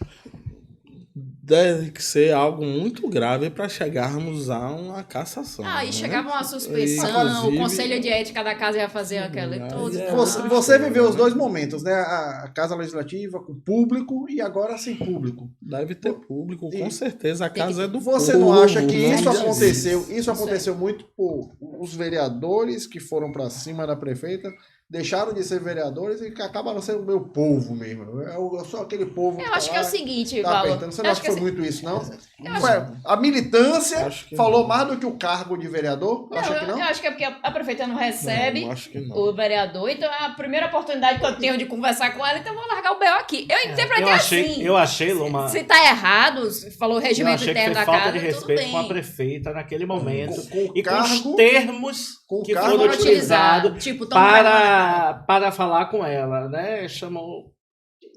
Speaker 4: deve ser algo muito grave para chegarmos a uma cassação.
Speaker 2: Aí
Speaker 4: né?
Speaker 2: chegava uma suspeição,
Speaker 4: Inclusive-
Speaker 2: o conselho de ética da casa ia fazer aquela e tudo.
Speaker 4: É,
Speaker 1: Você viveu os dois momentos, né? A Casa Legislativa com público e agora sem público.
Speaker 4: Deve ter público,
Speaker 1: E
Speaker 4: com certeza. A
Speaker 2: tem
Speaker 4: casa é do
Speaker 1: Você
Speaker 4: povo.
Speaker 1: não acha que
Speaker 4: não
Speaker 1: isso
Speaker 4: de
Speaker 1: aconteceu?
Speaker 4: Jesus.
Speaker 1: Isso aconteceu muito por os vereadores que foram para cima da prefeita deixaram de ser vereadores e acabaram sendo o meu povo mesmo. Eu sou aquele povo
Speaker 2: Eu acho que é o seguinte,
Speaker 1: tá
Speaker 2: Paulo.
Speaker 1: apertando. Você não acha que foi muito isso, não?
Speaker 2: Eu
Speaker 1: Foi, a militância
Speaker 4: Acho que
Speaker 1: falou
Speaker 4: não.
Speaker 1: mais do que o cargo de vereador? Acha que não?
Speaker 2: Eu acho que é porque a prefeita não recebe
Speaker 4: Não, acho que não.
Speaker 2: o vereador, então é a primeira oportunidade que eu tenho de conversar com ela, então eu vou largar o B.O. aqui. Eu interpretei assim.
Speaker 3: Eu achei, Luma,
Speaker 2: Se tá errado, se falou o
Speaker 3: eu
Speaker 2: regimento
Speaker 3: achei que
Speaker 2: interno
Speaker 3: foi
Speaker 2: da
Speaker 3: falta
Speaker 2: casa,
Speaker 3: de
Speaker 2: tudo
Speaker 3: respeito
Speaker 2: bem.
Speaker 3: com a prefeita naquele momento.
Speaker 1: Com
Speaker 3: E com os
Speaker 1: cargo,
Speaker 3: termos
Speaker 1: com
Speaker 3: que
Speaker 1: cargo
Speaker 3: foram
Speaker 2: Foram
Speaker 3: utilizados
Speaker 2: utilizados. Tipo, toma vergonha na cara.
Speaker 3: para falar com ela, né? Chamou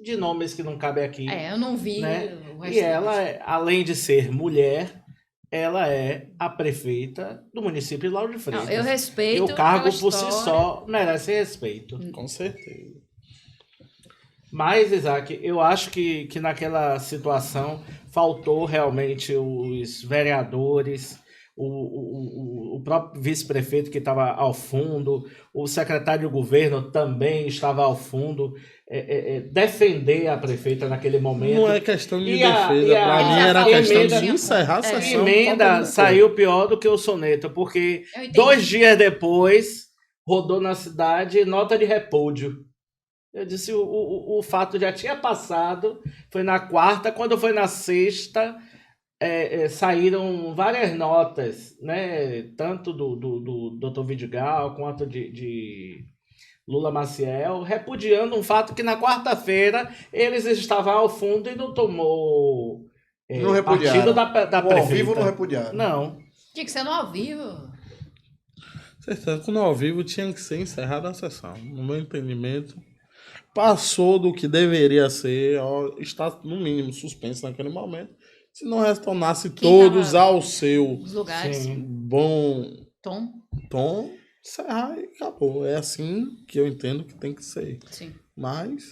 Speaker 3: de nomes que não cabem aqui.
Speaker 2: É, eu não vi
Speaker 3: Né?
Speaker 2: o resto.
Speaker 3: E ela, além de ser mulher, ela é a prefeita do município de Lauro de Freitas.
Speaker 2: Não, eu
Speaker 3: E
Speaker 2: respeito
Speaker 3: o cargo
Speaker 2: aquela
Speaker 3: por si
Speaker 2: história.
Speaker 3: só merece respeito.
Speaker 4: Com certeza.
Speaker 3: Mas, Isaac, eu acho que naquela situação faltou realmente os vereadores, o próprio vice-prefeito que estava ao fundo, o secretário de governo também estava ao fundo, defender a prefeita naquele momento.
Speaker 4: Não é questão de
Speaker 3: E a-
Speaker 4: defesa.
Speaker 3: e a-
Speaker 4: Pra
Speaker 2: Ele
Speaker 4: mim
Speaker 2: já
Speaker 4: era
Speaker 2: falou
Speaker 4: questão
Speaker 3: que
Speaker 4: de
Speaker 2: tinha-
Speaker 4: encerrar a
Speaker 2: é.
Speaker 3: A
Speaker 4: sessão.
Speaker 3: emenda saiu pior do que o soneto, porque
Speaker 2: Eu entendi.
Speaker 3: 2 dias depois rodou na cidade nota de repúdio. Eu disse, o fato já tinha passado, foi na quarta, quando foi na sexta, saíram várias notas, né? Tanto do Dr. Vidigal quanto de Lula Maciel, repudiando um fato que na quarta-feira eles estavam ao fundo e não tomou
Speaker 1: Não repudiaram.
Speaker 3: partido da
Speaker 1: O ao
Speaker 3: prefeita.
Speaker 1: vivo não repudiaram.
Speaker 3: Não.
Speaker 2: Tinha que ser no ao vivo.
Speaker 4: Certeza que no ao vivo tinha que ser encerrada a sessão. No meu entendimento, passou do que deveria ser, ó, está no mínimo suspenso naquele momento. Se não retornasse
Speaker 2: Quem
Speaker 4: todos
Speaker 2: tava-
Speaker 4: ao seu
Speaker 2: Os lugares.
Speaker 3: Sim.
Speaker 4: bom
Speaker 2: Tom?
Speaker 4: tom, encerrar e acabou. É assim que eu entendo que tem que ser.
Speaker 2: Sim.
Speaker 4: Mas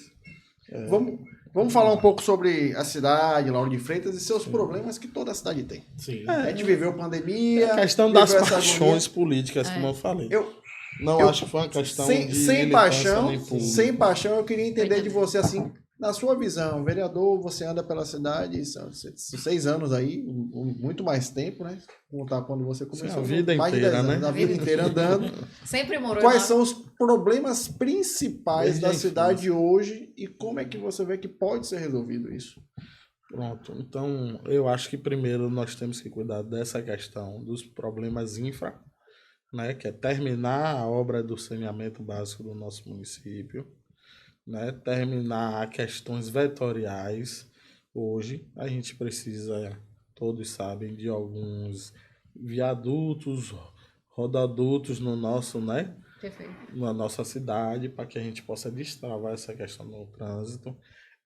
Speaker 1: Vamos falar um pouco sobre a cidade, Lauro de Freitas, e seus problemas que toda a cidade tem.
Speaker 3: Sim.
Speaker 1: A gente viveu pandemia.
Speaker 4: é a questão das
Speaker 1: viveu essa
Speaker 4: paixões políticas,
Speaker 2: É.
Speaker 4: como eu falei.
Speaker 1: Eu-
Speaker 4: Não
Speaker 1: eu-
Speaker 4: acho que foi uma questão
Speaker 1: sem,
Speaker 4: de
Speaker 1: sem
Speaker 4: militância
Speaker 1: paixão,
Speaker 4: nem pública.
Speaker 1: sem paixão, eu queria entender de
Speaker 2: Entendi.
Speaker 1: você assim, na sua visão, vereador, você anda pela cidade, são 6 anos aí, muito mais tempo, né? Contar quando você começou.
Speaker 4: a vida
Speaker 1: mais de
Speaker 4: inteira,
Speaker 1: 10 anos,
Speaker 4: né?
Speaker 1: A vida inteira andando.
Speaker 2: Sempre morou
Speaker 1: Quais
Speaker 2: lá.
Speaker 1: são os problemas principais
Speaker 4: Desde
Speaker 1: da
Speaker 4: a
Speaker 1: cidade hoje e como é que você vê que pode ser resolvido isso?
Speaker 4: Pronto. Então, eu acho que primeiro nós temos que cuidar dessa questão dos problemas infra, né? Que é terminar a obra do saneamento básico do nosso município, né? Terminar questões vetoriais. Hoje, a gente precisa, todos sabem, de alguns viadutos, rododutos no nosso, né?
Speaker 2: Perfeito.
Speaker 4: Na nossa cidade, para que a gente possa destravar essa questão do trânsito.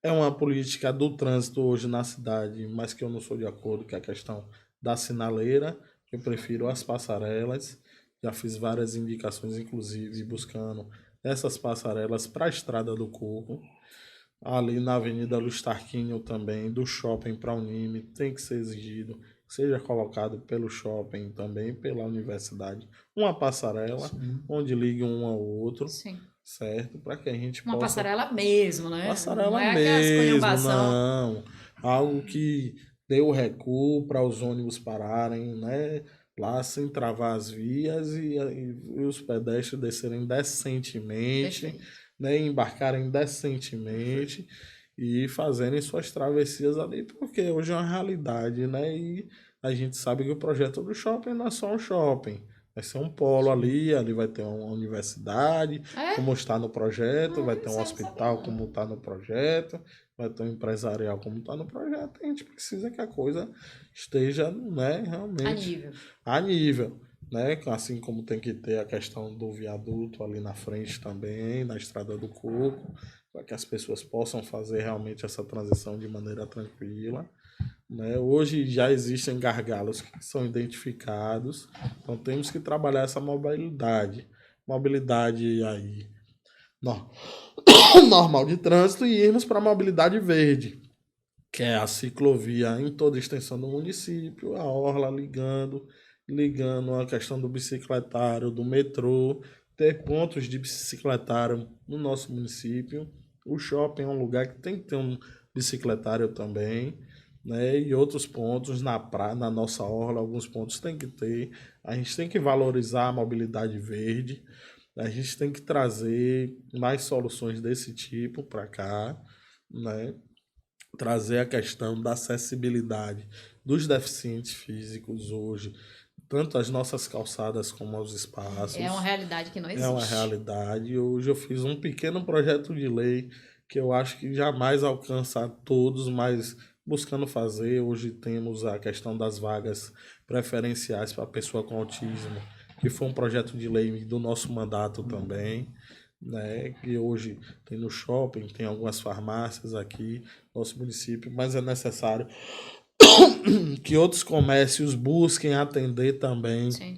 Speaker 4: É uma política do trânsito hoje na cidade, mas que eu não sou de acordo, que é a questão da sinaleira. Eu prefiro as passarelas. Já fiz várias indicações, inclusive, buscando essas passarelas para a Estrada do Coco. Ali na Avenida Luiz Tarquínio também, do shopping para a Unime, tem que ser exigido, seja colocado pelo shopping também, pela universidade, uma passarela onde ligue um ao outro,
Speaker 2: Sim.
Speaker 4: certo? Para que a gente
Speaker 2: Uma
Speaker 4: possa...
Speaker 2: passarela mesmo, né?
Speaker 4: Passarela
Speaker 2: não é aquela
Speaker 4: mesmo,
Speaker 2: esculhambação.
Speaker 4: não. Algo que dê o recuo para os ônibus pararem, né? Lá sem travar as vias e os pedestres descerem decentemente,
Speaker 2: Perfeito.
Speaker 4: né? Embarcarem decentemente e fazerem suas travessias ali, porque hoje é uma realidade, né? E a gente sabe que o projeto do shopping não é só um shopping. Vai ser um polo ali vai ter uma universidade,
Speaker 2: É?
Speaker 4: como está no projeto, vai ter um
Speaker 2: isso eu não
Speaker 4: hospital
Speaker 2: sabia.
Speaker 4: como está no projeto, vai ter um empresarial como está no projeto. A gente precisa que a coisa esteja, né,
Speaker 2: A
Speaker 4: realmente
Speaker 2: nível.
Speaker 4: a nível, né? Assim como tem que ter a questão do viaduto ali na frente também, na Estrada do Coco, para que as pessoas possam fazer realmente essa transição de maneira tranquila. Né? Hoje já existem gargalos que são identificados, então temos que trabalhar essa mobilidade. Mobilidade aí normal de trânsito e irmos para a mobilidade verde, que é a ciclovia em toda a extensão do município, a orla ligando a questão do bicicletário, do metrô, ter pontos de bicicletário no nosso município. O shopping é um lugar que tem que ter um bicicletário também, né? E outros pontos na nossa orla, alguns pontos tem que ter. A gente tem que valorizar a mobilidade verde, A gente tem que trazer mais soluções desse tipo para cá, né? Trazer a questão da acessibilidade dos deficientes físicos hoje, tanto as nossas calçadas como aos espaços.
Speaker 2: É uma realidade que não existe.
Speaker 4: É uma realidade. Hoje eu fiz um pequeno projeto de lei que eu acho que jamais alcança a todos, mas buscando fazer. Hoje temos a questão das vagas preferenciais para pessoa com autismo, que foi um projeto de lei do nosso mandato também, né? Que hoje tem no shopping, tem algumas farmácias aqui no nosso município, mas é necessário que outros comércios busquem atender também
Speaker 2: Sim.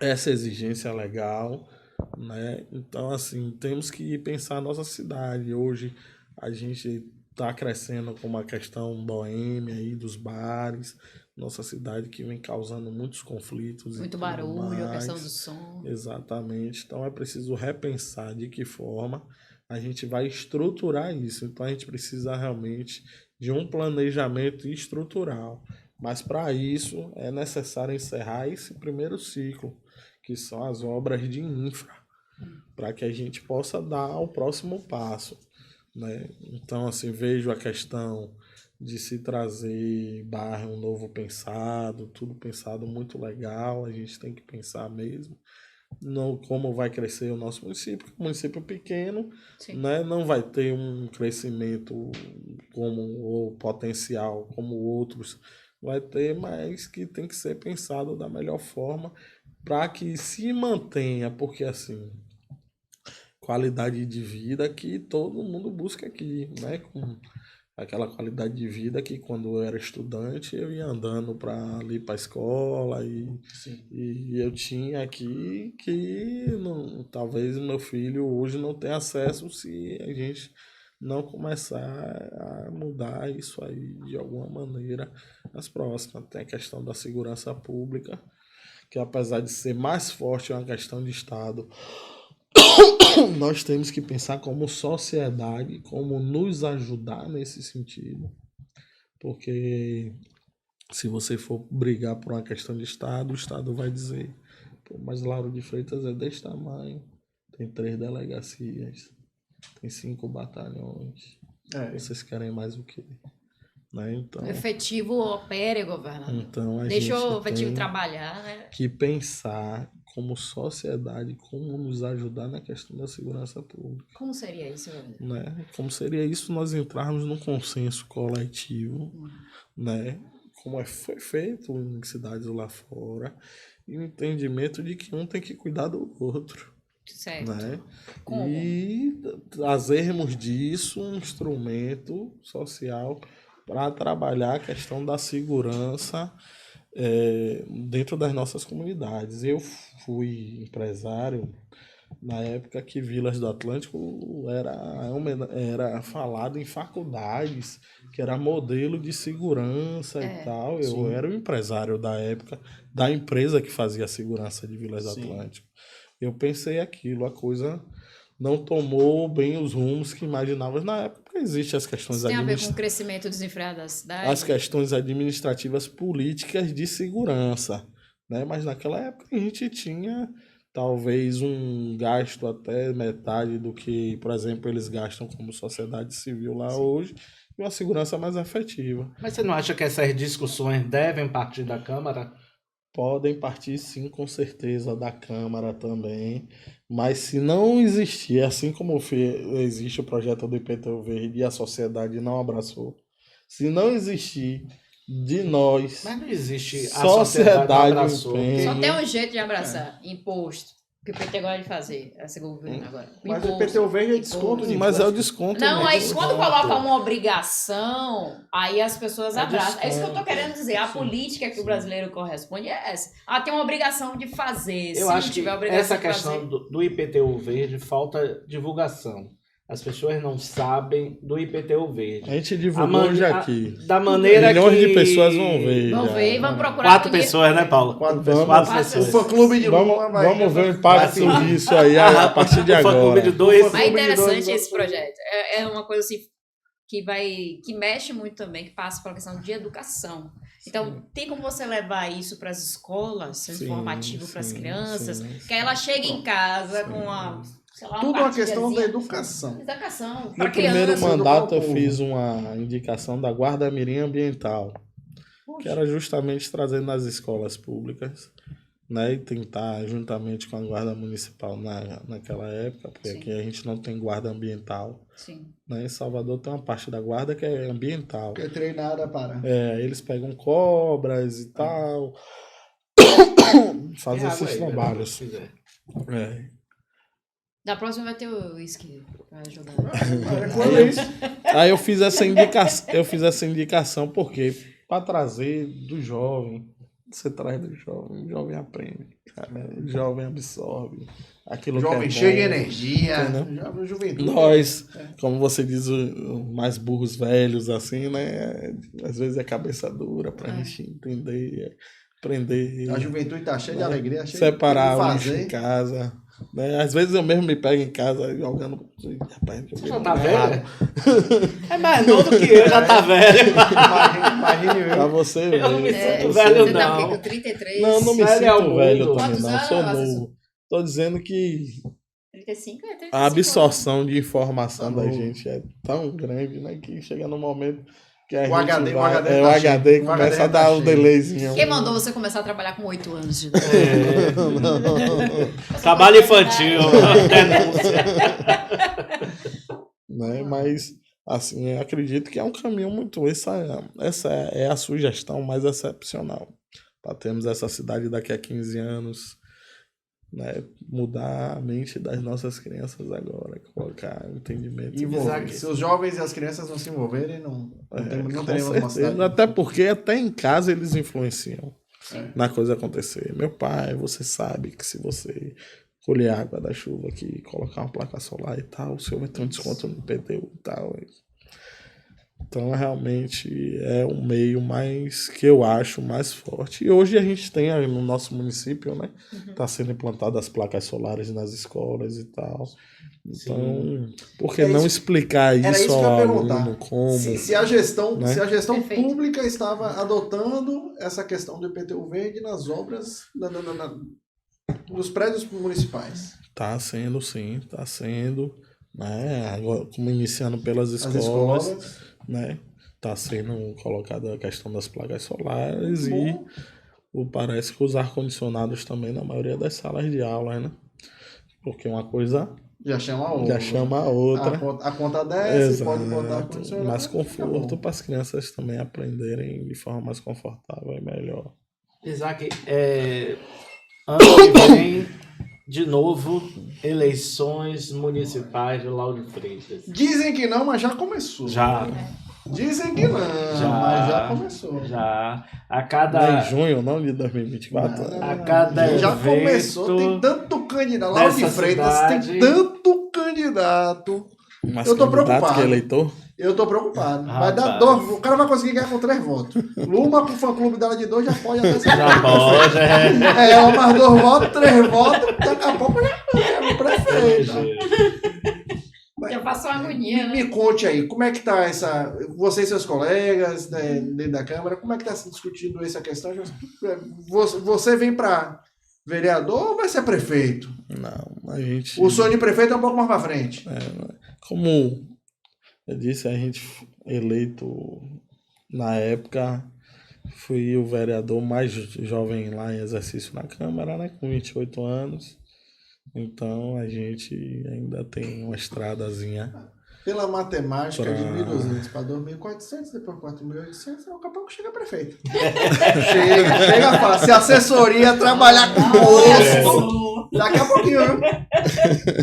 Speaker 4: essa exigência legal, né? Então, assim, temos que pensar a nossa cidade. Hoje a gente está crescendo com uma questão boêmia aí dos bares, nossa cidade que vem causando muitos conflitos.
Speaker 2: Muito
Speaker 4: e tudo
Speaker 2: barulho, a
Speaker 4: mais.
Speaker 2: questão do som.
Speaker 4: Exatamente. Então é preciso repensar de que forma a gente vai estruturar isso. Então a gente precisa realmente de um planejamento estrutural. Mas para isso é necessário encerrar esse primeiro ciclo, que são as obras de infra, para que a gente possa dar o próximo passo, né? Então, assim, vejo a questão de se trazer bairro novo pensado, tudo pensado muito legal, a gente tem que pensar mesmo no como vai crescer o nosso município, um município pequeno,
Speaker 2: Sim.
Speaker 4: né, não vai ter um crescimento como o potencial como outros vai ter, mas que tem que ser pensado da melhor forma para que se mantenha, porque assim, qualidade de vida que todo mundo busca aqui, né? Com aquela qualidade de vida que quando eu era estudante eu ia andando para ali para a escola e eu tinha aqui que não, talvez o meu filho hoje não tenha acesso se a gente não começar a mudar isso aí de alguma maneira nas próximas. Tem a questão da segurança pública, que apesar de ser mais forte é uma questão de Estado, nós temos que pensar como sociedade, como nos ajudar nesse sentido, porque se você for brigar por uma questão de Estado, o Estado vai dizer, pô, mas Lauro de Freitas é desse tamanho, tem 3 delegacias, tem 5 batalhões, vocês querem mais o quê? Né? Então,
Speaker 2: O efetivo opere, governador.
Speaker 4: então
Speaker 2: Deixa o
Speaker 4: gente
Speaker 2: efetivo
Speaker 4: tem
Speaker 2: trabalhar, né?
Speaker 4: que pensar como sociedade, como nos ajudar na questão da segurança pública.
Speaker 2: Como seria isso, governador?
Speaker 4: Né? Como seria isso nós entrarmos num consenso coletivo, né? Como foi feito em cidades lá fora, e o entendimento de que um tem que cuidar do outro.
Speaker 2: Certo.
Speaker 4: Né?
Speaker 2: Como?
Speaker 4: E trazermos disso um instrumento social para trabalhar a questão da segurança dentro das nossas comunidades. Eu fui empresário na época que Vilas do Atlântico era falado em faculdades, que era modelo de segurança e tal. Eu era o empresário da época, da empresa que fazia a segurança de Vilas do Atlântico. Eu pensei aquilo, a coisa não tomou bem os rumos que imaginávamos na época. Existem as questões
Speaker 2: Isso tem a ver com o crescimento desenfreado da cidade?
Speaker 4: as questões administrativas políticas de segurança, né? Mas naquela época a gente tinha talvez um gasto até metade do que, por exemplo, eles gastam como sociedade civil lá hoje, e uma segurança mais efetiva.
Speaker 3: Mas você não acha que essas discussões devem partir da Câmara?
Speaker 4: Podem partir sim, com certeza, da Câmara também, mas se não existir, assim como existe o projeto do IPTU Verde e a sociedade não abraçou, se não existir de nós,
Speaker 3: Mas não existe a
Speaker 4: sociedade
Speaker 3: sociedade não abraçou.
Speaker 4: empenho.
Speaker 2: Só tem um jeito de abraçar. Imposto. Que o PT gosta de fazer. Esse governo agora.
Speaker 1: Mas o IPTU Verde é desconto de
Speaker 4: Mas é o
Speaker 1: imposto.
Speaker 4: desconto.
Speaker 2: Não,
Speaker 4: né?
Speaker 2: aí quando coloca uma obrigação, aí as pessoas abraçam. É isso que eu tô
Speaker 4: desconto.
Speaker 2: querendo dizer. A política que o brasileiro corresponde é essa. Ah, tem uma obrigação de fazer. Se
Speaker 3: Eu
Speaker 2: não
Speaker 3: acho que
Speaker 2: tiver obrigação
Speaker 3: essa
Speaker 2: de
Speaker 3: questão
Speaker 2: fazer...
Speaker 3: do IPTU Verde falta divulgação. As pessoas não sabem do IPTU Verde.
Speaker 4: A gente divulgou hoje aqui.
Speaker 3: Da maneira
Speaker 4: Milhões
Speaker 3: que...
Speaker 4: de pessoas vão ver.
Speaker 2: Vamos
Speaker 4: já.
Speaker 2: ver e vamos procurar.
Speaker 3: 4 pessoas, né, Paulo?
Speaker 1: 4
Speaker 3: Quatro
Speaker 1: pessoas.
Speaker 3: pessoas.
Speaker 1: O fã-clube de Lula vai...
Speaker 4: Vamos ver o impacto disso aí a partir de
Speaker 3: Fã-clube
Speaker 4: agora.
Speaker 3: de 2.
Speaker 2: Mas é interessante esse projeto. É uma coisa assim que mexe muito também, que passa pela questão de educação. Então, tem como você levar isso para as escolas, ser informativo para as crianças, que aí ela chega em casa com uma, sei lá,
Speaker 1: Tudo é uma questão da educação.
Speaker 2: Educação.
Speaker 4: No
Speaker 2: Para
Speaker 4: primeiro
Speaker 2: criança.
Speaker 4: mandato eu
Speaker 1: povo.
Speaker 4: fiz uma indicação da Guarda Mirim Ambiental, que era justamente trazer nas escolas públicas, né, e tentar, juntamente com a Guarda Municipal naquela época, porque
Speaker 2: Sim.
Speaker 4: aqui a gente não tem guarda ambiental,
Speaker 2: Sim.
Speaker 4: né, em Salvador tem uma parte da guarda que é ambiental.
Speaker 1: Que é treinada para.
Speaker 4: Eles pegam cobras e tal, fazem
Speaker 3: Tem água
Speaker 4: esses
Speaker 3: aí,
Speaker 4: trabalhos.
Speaker 3: se quiser.
Speaker 4: É.
Speaker 2: Da próxima vai ter o uísque para ajudar.
Speaker 1: Quando é isso?
Speaker 4: Aí eu fiz essa indicação porque para trazer do jovem, você traz do jovem, o jovem aprende, cara, o jovem absorve aquilo
Speaker 1: Jovem
Speaker 4: que é
Speaker 1: cheio de
Speaker 4: bom.
Speaker 1: energia.
Speaker 4: Entendeu?
Speaker 1: Juventude.
Speaker 4: Nós, como você diz, mais burros velhos, assim, né? Às vezes é cabeça dura pra gente entender, aprender.
Speaker 1: A juventude tá cheia de alegria, cheia
Speaker 4: Separar
Speaker 1: de
Speaker 4: o lixo
Speaker 1: fazer.
Speaker 4: em casa. Né? Às vezes eu mesmo me pego em casa jogando. Rapaz,
Speaker 3: Você já tá velho? É mais novo que eu, já tá velho.
Speaker 1: Imagine
Speaker 4: Pra
Speaker 1: eu.
Speaker 4: você
Speaker 3: Eu não me
Speaker 4: ver.
Speaker 3: sinto
Speaker 4: Você
Speaker 3: velho,
Speaker 2: Você tá
Speaker 3: não.
Speaker 2: o quê? Com 33?
Speaker 4: Não me
Speaker 3: Velho é o
Speaker 4: sinto velho
Speaker 3: mundo.
Speaker 4: também, não.
Speaker 2: Quantos
Speaker 4: Sou
Speaker 2: anos?
Speaker 4: novo. Tô dizendo que
Speaker 2: 35 é 35
Speaker 4: a absorção de informação
Speaker 1: Tá
Speaker 4: da
Speaker 1: novo.
Speaker 4: gente é tão grande, né? Que chega no momento que a
Speaker 1: O
Speaker 4: gente
Speaker 1: HD
Speaker 4: vai,
Speaker 1: tá
Speaker 4: o HD
Speaker 1: cheio. O
Speaker 4: começa
Speaker 1: HD
Speaker 4: a dar
Speaker 1: tá
Speaker 4: o
Speaker 1: cheio.
Speaker 4: delayzinho.
Speaker 2: Quem mandou você começar a trabalhar com 8 anos de idade?
Speaker 3: Trabalho infantil, denúncia.
Speaker 4: Né? Mas, assim, eu acredito que é um caminho muito... Essa é a sugestão mais excepcional. Para termos essa cidade daqui a 15 anos, né? Mudar a mente das nossas crianças agora, colocar entendimento.
Speaker 1: Envolver. Se os jovens e as crianças não se envolverem, não
Speaker 4: Com
Speaker 1: teremos uma
Speaker 4: certeza.
Speaker 1: cidade.
Speaker 4: Até porque até em casa eles influenciam
Speaker 1: Sim.
Speaker 4: na coisa acontecer. Meu pai, você sabe que se você colher água da chuva aqui e colocar uma placa solar e tal, o senhor vai ter um desconto no IPTU e tal. Então, realmente, é um meio mais, que eu acho, mais forte. E hoje a gente tem aí no nosso município, né? Tá sendo implantadas as placas solares nas escolas e tal. Então, por que
Speaker 1: É
Speaker 4: não
Speaker 1: isso-
Speaker 4: explicar
Speaker 1: Era
Speaker 4: isso
Speaker 1: isso que eu ia
Speaker 4: ao
Speaker 1: perguntar.
Speaker 4: aluno? Como?
Speaker 1: Se a gestão,
Speaker 4: né?
Speaker 1: se a gestão
Speaker 2: Perfeito.
Speaker 1: pública estava adotando essa questão do IPTU verde nas obras dos prédios municipais.
Speaker 4: Tá sendo, sim, tá sendo. Né? Agora, como iniciando pelas
Speaker 1: As
Speaker 4: escolas,
Speaker 1: escolas.
Speaker 4: né? Tá sendo colocada a questão das placas solares
Speaker 1: Bom.
Speaker 4: parece que os ar-condicionados também na maioria das salas de aula, né? Porque uma coisa
Speaker 1: Já chama a outra.
Speaker 4: já chama a outra.
Speaker 1: A conta desce, pode botar ar-condicionado.
Speaker 4: mais
Speaker 1: Tá
Speaker 4: conforto
Speaker 1: bom.
Speaker 4: para as crianças também aprenderem de forma mais confortável e melhor.
Speaker 3: Isaac, ano que vem, de novo, eleições municipais de Lauro de Freitas.
Speaker 1: Dizem que não, mas já começou.
Speaker 3: Já,
Speaker 1: Dizem que não, mas já começou.
Speaker 3: já. A
Speaker 4: Não é em
Speaker 3: cada
Speaker 4: junho, não, de 2024?
Speaker 1: Não,
Speaker 3: A cada
Speaker 1: já
Speaker 3: evento
Speaker 1: começou, tem tanto candidato. Lauro de
Speaker 3: dessa
Speaker 1: Freitas
Speaker 3: cidade.
Speaker 1: tem tanto candidato.
Speaker 4: Mas
Speaker 1: Eu tô
Speaker 4: candidato
Speaker 1: preocupado.
Speaker 4: que é eleitor?
Speaker 1: Eu tô preocupado. Vai dar
Speaker 3: Rapaz.
Speaker 1: dois, o cara vai conseguir ganhar com 3 votos. Luma com o fã-clube dela de 2 já pode até ser.
Speaker 3: já pode,
Speaker 1: Ela mais 2 votos, 3 votos, daqui a pouco já é o prefeito.
Speaker 2: Já passou a agonia, né?
Speaker 1: Me conte aí, como é que tá essa. Você e seus colegas, né, dentro da Câmara, como é que tá se discutindo essa questão? Você vem para vereador ou vai ser prefeito?
Speaker 4: Não, a gente...
Speaker 1: O sonho de prefeito é um pouco mais para frente.
Speaker 4: Como eu disse, a gente eleito na época, fui o vereador mais jovem lá em exercício na Câmara, né, com 28 anos. Então a gente ainda tem uma estradazinha.
Speaker 1: Pela matemática
Speaker 4: Pra-
Speaker 1: de 1.200 para 2.400, depois 4.800, daqui a pouco chega prefeito. chega fácil. Se a assessoria trabalhar com osso, daqui a pouquinho, viu?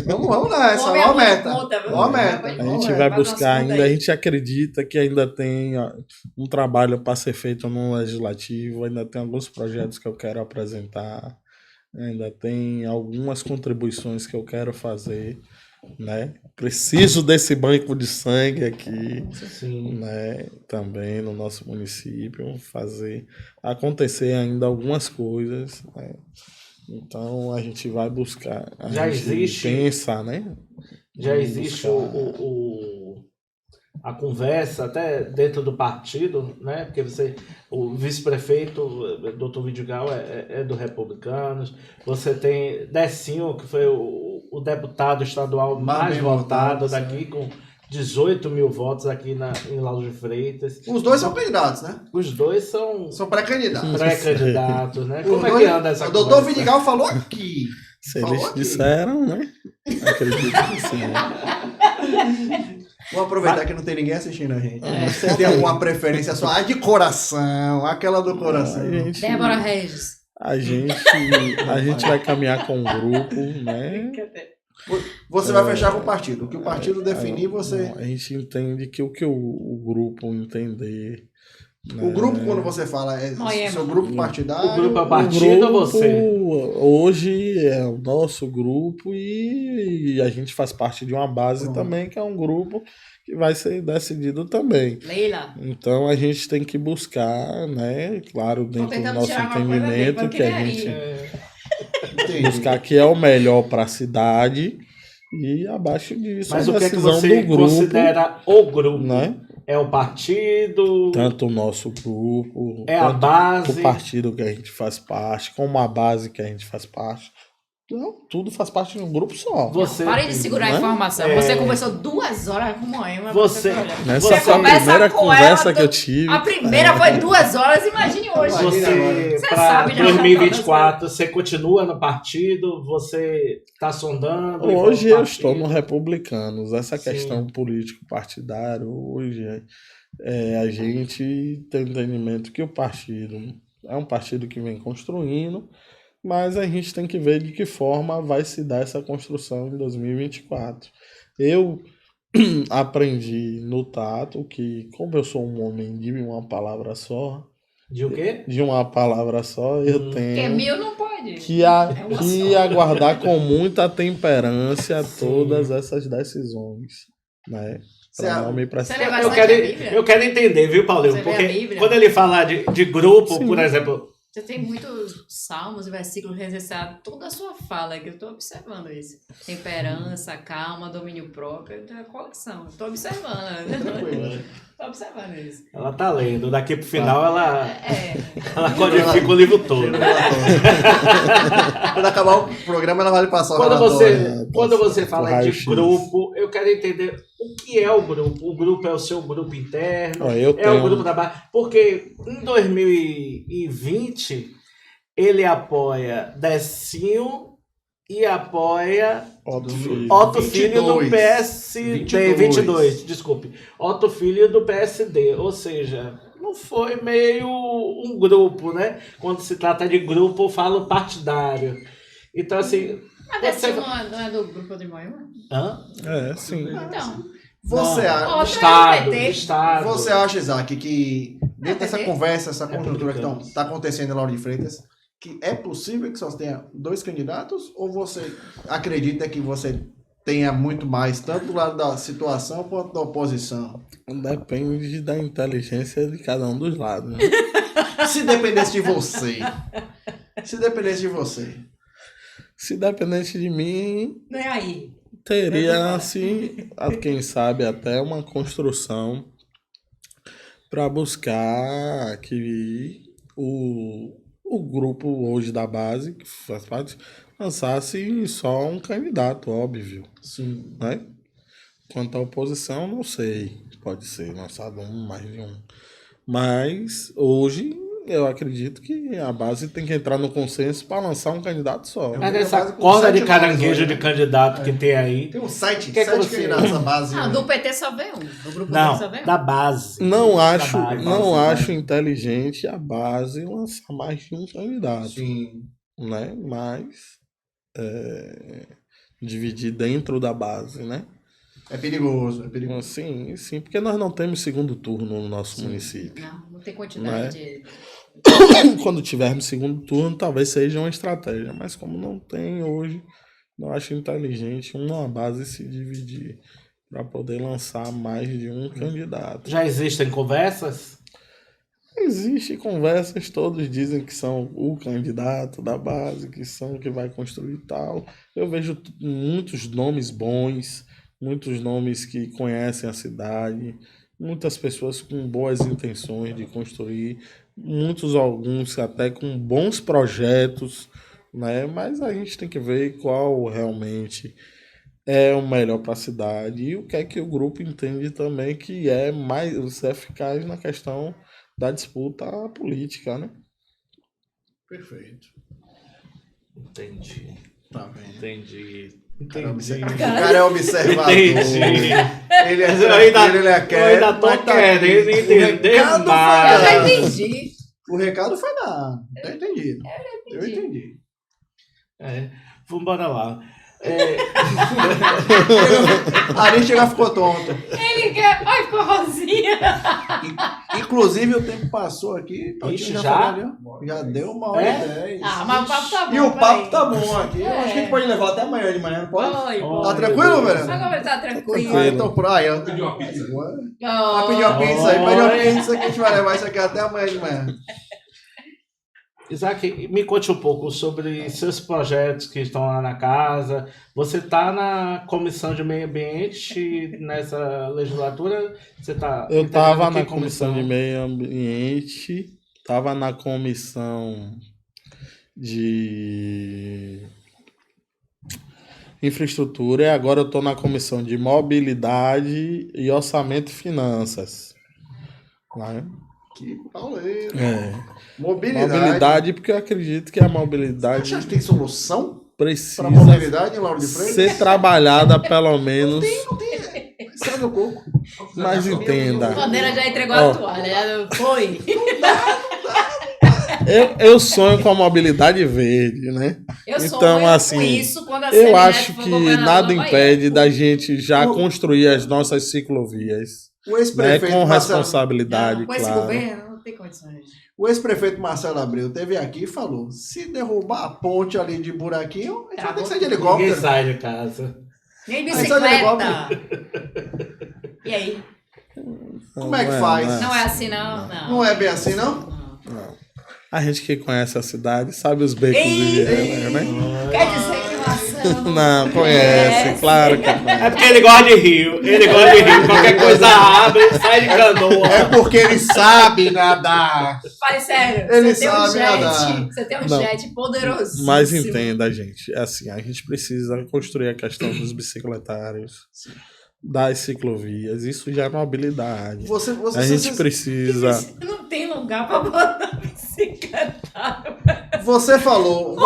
Speaker 1: Vamos lá, essa é uma meta. Uma meta.
Speaker 4: A gente vai buscar ainda, a gente acredita que ainda tem um trabalho para ser feito no legislativo, ainda tem alguns projetos que eu quero apresentar, ainda tem algumas contribuições que eu quero fazer, né? Preciso desse banco de sangue aqui,
Speaker 3: Sim.
Speaker 4: né? Também no nosso município, fazer acontecer ainda algumas coisas, né? Então a gente vai buscar, a
Speaker 3: Já
Speaker 4: gente
Speaker 3: existe-
Speaker 4: pensa, né?
Speaker 3: Já
Speaker 4: Vamos
Speaker 3: existe
Speaker 4: buscar-
Speaker 3: a conversa, até dentro do partido, né? Porque o vice-prefeito, o Dr. Vidigal, é do Republicanos. Você tem Decinho, que foi o deputado estadual mais
Speaker 1: bem
Speaker 3: votado
Speaker 1: votado,
Speaker 3: daqui, com 18 mil votos aqui em Lauro de Freitas.
Speaker 1: Os dois são candidatos, né?
Speaker 3: Os dois são
Speaker 1: São pré-candidatos.
Speaker 3: pré-candidatos, né?
Speaker 1: Os
Speaker 3: Como é
Speaker 1: dois-
Speaker 3: que anda essa
Speaker 1: O doutor
Speaker 3: conversa?
Speaker 1: Vidigal falou aqui.
Speaker 4: Se
Speaker 1: Falou
Speaker 4: eles
Speaker 1: aqui.
Speaker 4: disseram, né? Acredito que sim.
Speaker 1: Vamos aproveitar que não tem ninguém assistindo a gente. Você tem alguma preferência só? De coração, aquela do coração.
Speaker 2: Débora Regis.
Speaker 4: A gente vai caminhar com um grupo, né?
Speaker 1: Você vai fechar com o partido. O que o partido definir, você.
Speaker 4: A gente entende que o que o grupo entender.
Speaker 1: O grupo, quando você fala, é
Speaker 2: Moema.
Speaker 1: seu grupo partidário.
Speaker 3: O grupo é
Speaker 4: O
Speaker 3: partido ou
Speaker 4: grupo,
Speaker 3: você?
Speaker 4: hoje é o nosso grupo e a gente faz parte de uma base
Speaker 1: Pronto.
Speaker 4: também, que é um grupo que vai ser decidido também.
Speaker 2: Leila.
Speaker 4: Então a gente tem que buscar, né, claro, dentro do
Speaker 2: tentando
Speaker 4: nosso
Speaker 2: tirar uma coisa dele,
Speaker 4: entendimento,
Speaker 2: porque
Speaker 4: que a
Speaker 2: nem aí.
Speaker 4: gente
Speaker 1: Entendi.
Speaker 4: buscar que é o melhor para a cidade e abaixo disso
Speaker 3: Mas
Speaker 4: a
Speaker 3: o que é que
Speaker 4: decisão
Speaker 3: você
Speaker 4: do grupo,
Speaker 3: considera o grupo?
Speaker 4: né?
Speaker 3: É o partido?
Speaker 4: Tanto o nosso grupo,
Speaker 3: É a
Speaker 4: tanto
Speaker 3: base?
Speaker 4: o partido que a gente faz parte, como a base que a gente faz parte. Não, tudo faz parte de um grupo só.
Speaker 3: Você,
Speaker 2: Pare de segurar a
Speaker 4: né?
Speaker 2: informação.
Speaker 3: É.
Speaker 2: Você conversou 2 horas com Moema.
Speaker 3: Você-
Speaker 4: Nessa
Speaker 3: Você
Speaker 4: foi a
Speaker 2: conversa
Speaker 4: primeira
Speaker 2: com
Speaker 4: conversa
Speaker 2: ela
Speaker 4: que eu
Speaker 2: do-
Speaker 4: tive.
Speaker 2: A primeira foi 2 horas, imagine hoje.
Speaker 1: Imagina agora.
Speaker 3: Você,
Speaker 2: Você
Speaker 3: para
Speaker 2: sabe, né?
Speaker 3: 2024, você continua no partido? Você está sondando? em
Speaker 4: Hoje
Speaker 3: qual
Speaker 4: eu estou
Speaker 3: partido?
Speaker 4: no Republicanos. Essa
Speaker 3: Sim.
Speaker 4: questão político-partidário, hoje a gente tem entendimento que o partido é um partido que vem construindo, mas a gente tem que ver de que forma vai se dar essa construção em 2024. Eu aprendi no tato que, como eu sou um homem de uma palavra só,
Speaker 3: De o quê?
Speaker 4: eu
Speaker 2: Porque
Speaker 4: tenho
Speaker 2: 1000 não pode.
Speaker 4: que
Speaker 2: uma só.
Speaker 4: aguardar com muita temperância todas essas decisões, né? Pra não me
Speaker 2: Você
Speaker 4: precipitar.
Speaker 2: leva
Speaker 3: Eu
Speaker 2: bastante
Speaker 3: quero,
Speaker 2: a Bíblia?
Speaker 3: eu quero entender, viu, Paulinho?
Speaker 2: Você lê a
Speaker 3: Porque
Speaker 2: Bíblia?
Speaker 3: quando ele falar de grupo,
Speaker 4: Sim.
Speaker 3: por exemplo,
Speaker 2: Você tem muitos salmos e versículos registrados, toda a sua fala, que eu estou observando isso. Temperança, calma, domínio próprio, então é coleção. Estou observando. Estou observando isso.
Speaker 3: ela tá lendo. Daqui pro final ela
Speaker 2: É.
Speaker 3: codifica o livro todo.
Speaker 1: Quando acabar o programa, ela vai lhe passar o
Speaker 3: Quando
Speaker 1: relatório.
Speaker 3: quando você fala de
Speaker 4: raio-x.
Speaker 3: grupo, eu quero entender o que é o grupo. O grupo é o seu grupo interno?
Speaker 4: Ó, eu
Speaker 3: É o
Speaker 4: tenho-
Speaker 3: grupo da base? Porque em 2020 ele apoia Decinho e apoia
Speaker 4: Otto Filho.
Speaker 3: Otto Filho do
Speaker 1: 22.
Speaker 3: PSD. 22, desculpe. Otto Filho do PSD. Ou seja, não foi meio um grupo, né? Quando se trata de grupo, eu falo partidário. Então, assim.
Speaker 2: Mas desse não é do grupo de Moema?
Speaker 3: Hã?
Speaker 4: É, sim.
Speaker 2: Então.
Speaker 1: Você,
Speaker 3: Não.
Speaker 1: acha,
Speaker 2: Outro
Speaker 3: Estado,
Speaker 2: PT.
Speaker 3: Estado.
Speaker 1: você acha, Isaac, que dentro dessa
Speaker 2: PT?
Speaker 1: conversa, essa conjuntura que
Speaker 3: Republicanos.
Speaker 1: está acontecendo em Lauro de Freitas, que é possível que só tenha 2 candidatos? Ou você acredita que você tenha muito mais, tanto do lado da situação quanto da oposição?
Speaker 4: Depende da inteligência de cada um dos lados, né?
Speaker 1: Se dependesse de você. Se dependesse de você.
Speaker 4: Se dependesse de mim,
Speaker 2: Não é aí.
Speaker 4: teria, assim, quem sabe até uma construção para buscar que o grupo hoje da base, que faz parte, lançasse só um candidato, óbvio,
Speaker 1: Sim.
Speaker 4: né? Quanto à oposição, não sei. Pode ser lançado mais de um. Mas hoje eu acredito que a base tem que entrar no consenso para lançar um candidato só.
Speaker 3: Mas
Speaker 1: Eu
Speaker 3: nessa
Speaker 1: quase com
Speaker 3: corda
Speaker 1: 7
Speaker 3: de caranguejo
Speaker 1: votos,
Speaker 3: de
Speaker 1: né?
Speaker 3: candidato que tem aí.
Speaker 1: Tem um site,
Speaker 3: Que é que
Speaker 1: 7
Speaker 3: você-
Speaker 1: candidatos a base.
Speaker 2: Não,
Speaker 1: né?
Speaker 2: do PT só vem um. Do grupo
Speaker 3: Não,
Speaker 2: PT só vem um.
Speaker 3: da base.
Speaker 4: Não
Speaker 3: Da
Speaker 4: acho,
Speaker 3: base.
Speaker 4: não acho inteligente a base lançar mais de um candidato,
Speaker 1: Sim.
Speaker 4: né? Mas dividir dentro da base, né?
Speaker 1: É perigoso, é perigoso.
Speaker 4: Sim, sim, porque nós não temos segundo turno no nosso município.
Speaker 2: Não tem quantidade de...
Speaker 4: Quando tivermos segundo turno, talvez seja uma estratégia, mas como não tem hoje, não acho inteligente uma base se dividir para poder lançar mais de um candidato.
Speaker 3: Já existem conversas?
Speaker 4: Existem conversas, todos dizem que são o candidato da base, que são que vai construir tal. Eu vejo muitos nomes bons, muitos nomes que conhecem a cidade, muitas pessoas com boas intenções de construir, alguns até com bons projetos, né? Mas a gente tem que ver qual realmente é o melhor para a cidade e o que é que o grupo entende também que é mais eficaz na questão da disputa política, né?
Speaker 1: Perfeito.
Speaker 3: Entendi.
Speaker 1: Tá vendo?
Speaker 3: Entendi.
Speaker 1: O cara
Speaker 3: Entendi.
Speaker 1: é observador.
Speaker 3: Entendi.
Speaker 1: Ele é
Speaker 3: Eu ainda-
Speaker 1: tranquilo, ele é quieto.
Speaker 3: Eu ainda tô
Speaker 1: mas tá
Speaker 3: querendo
Speaker 1: aqui.
Speaker 3: entender
Speaker 1: O recado
Speaker 2: Eu
Speaker 3: mais.
Speaker 2: já
Speaker 1: foi
Speaker 2: entendi.
Speaker 1: O recado foi dado. Tá entendido. Eu entendi.
Speaker 3: Vamos lá.
Speaker 1: Ari chega ficou tonto.
Speaker 2: Ele quer. Ai, ficou rosinha.
Speaker 1: Inclusive, o tempo passou aqui.
Speaker 3: Ixi,
Speaker 1: Todinho
Speaker 3: já?
Speaker 1: falou ali, ó. Já deu 1h10.
Speaker 2: Ah, mas o papo tá bom.
Speaker 1: E o papo
Speaker 2: peraí.
Speaker 1: tá bom aqui. Eu acho que a gente pode levar até amanhã de manhã, não pode?
Speaker 2: Oi,
Speaker 3: Oh,
Speaker 2: pô.
Speaker 1: Tá
Speaker 3: meu
Speaker 1: tranquilo,
Speaker 3: Deus.
Speaker 1: velho?
Speaker 2: Agora tá tranquilo.
Speaker 4: Tranquilo.
Speaker 1: Então, praia.
Speaker 5: Pediu uma pizza.
Speaker 1: Vai pedir uma pizza aí. Pede uma pizza que a gente vai levar isso aqui até amanhã de manhã.
Speaker 3: Isaac, me conte um pouco sobre seus projetos que estão lá na casa. Você está na Comissão de Meio Ambiente nessa legislatura? Você tá
Speaker 4: Eu estava
Speaker 3: integrando
Speaker 4: na
Speaker 3: que
Speaker 4: comissão de meio ambiente, estava na comissão de infraestrutura e agora eu estou na comissão de mobilidade e orçamento e finanças. Né?
Speaker 1: Que pauleiro.
Speaker 4: Mobilidade,
Speaker 1: Mobilidade.
Speaker 4: porque eu acredito que a
Speaker 1: Você
Speaker 4: mobilidade
Speaker 1: acha que tem solução
Speaker 4: precisa
Speaker 1: para mobilidade em Lauro de Freitas?
Speaker 4: ser trabalhada pelo menos,
Speaker 1: Sai do coco.
Speaker 4: mas entenda.
Speaker 2: A bandeira já entregou
Speaker 4: Ó.
Speaker 2: a toalha. Já foi.
Speaker 4: Eu sonho com a mobilidade verde, né?
Speaker 2: Eu
Speaker 4: Então,
Speaker 2: sonho
Speaker 4: assim,
Speaker 2: com isso quando a
Speaker 4: Eu
Speaker 2: Semineto
Speaker 4: acho
Speaker 2: for
Speaker 4: que
Speaker 2: governadora
Speaker 4: nada
Speaker 2: da Bahia.
Speaker 4: impede da gente já
Speaker 1: O-
Speaker 4: construir as nossas ciclovias,
Speaker 1: O
Speaker 4: né?
Speaker 1: ex-prefeito
Speaker 4: Com
Speaker 1: Marcelo,
Speaker 4: responsabilidade,
Speaker 2: Não, com esse
Speaker 4: claro.
Speaker 2: governo, não tem condições.
Speaker 1: o ex-prefeito Marcelo Abreu teve aqui e falou: se derrubar a ponte ali de buraquinho, a gente vai ter que sair de
Speaker 3: Ninguém
Speaker 1: helicóptero.
Speaker 3: sai de casa.
Speaker 2: Nem
Speaker 1: Aí sai de
Speaker 2: bicicleta. E aí?
Speaker 1: Como é que faz?
Speaker 2: Não é assim, não? Não.
Speaker 1: Não é bem assim, não?
Speaker 2: Não.
Speaker 4: A gente que conhece a cidade sabe os becos e vielas, né?
Speaker 2: Quer dizer que Marcelo
Speaker 4: Não, conhece, claro que
Speaker 3: É
Speaker 4: não.
Speaker 3: porque ele gosta de rio. Ele gosta de rio. Qualquer coisa abre, sai de canoa.
Speaker 1: É porque ele sabe nadar.
Speaker 2: Fale sério.
Speaker 1: Ele
Speaker 2: você tem um
Speaker 1: sabe
Speaker 2: jet.
Speaker 1: nadar.
Speaker 2: Você tem um
Speaker 4: Não.
Speaker 2: jet poderosíssimo.
Speaker 4: Mas entenda, gente, é assim, a gente precisa construir a questão dos bicicletários, das ciclovias, isso já é mobilidade. A gente precisa...
Speaker 2: Não tem lugar pra botar bicicleta.
Speaker 1: Você falou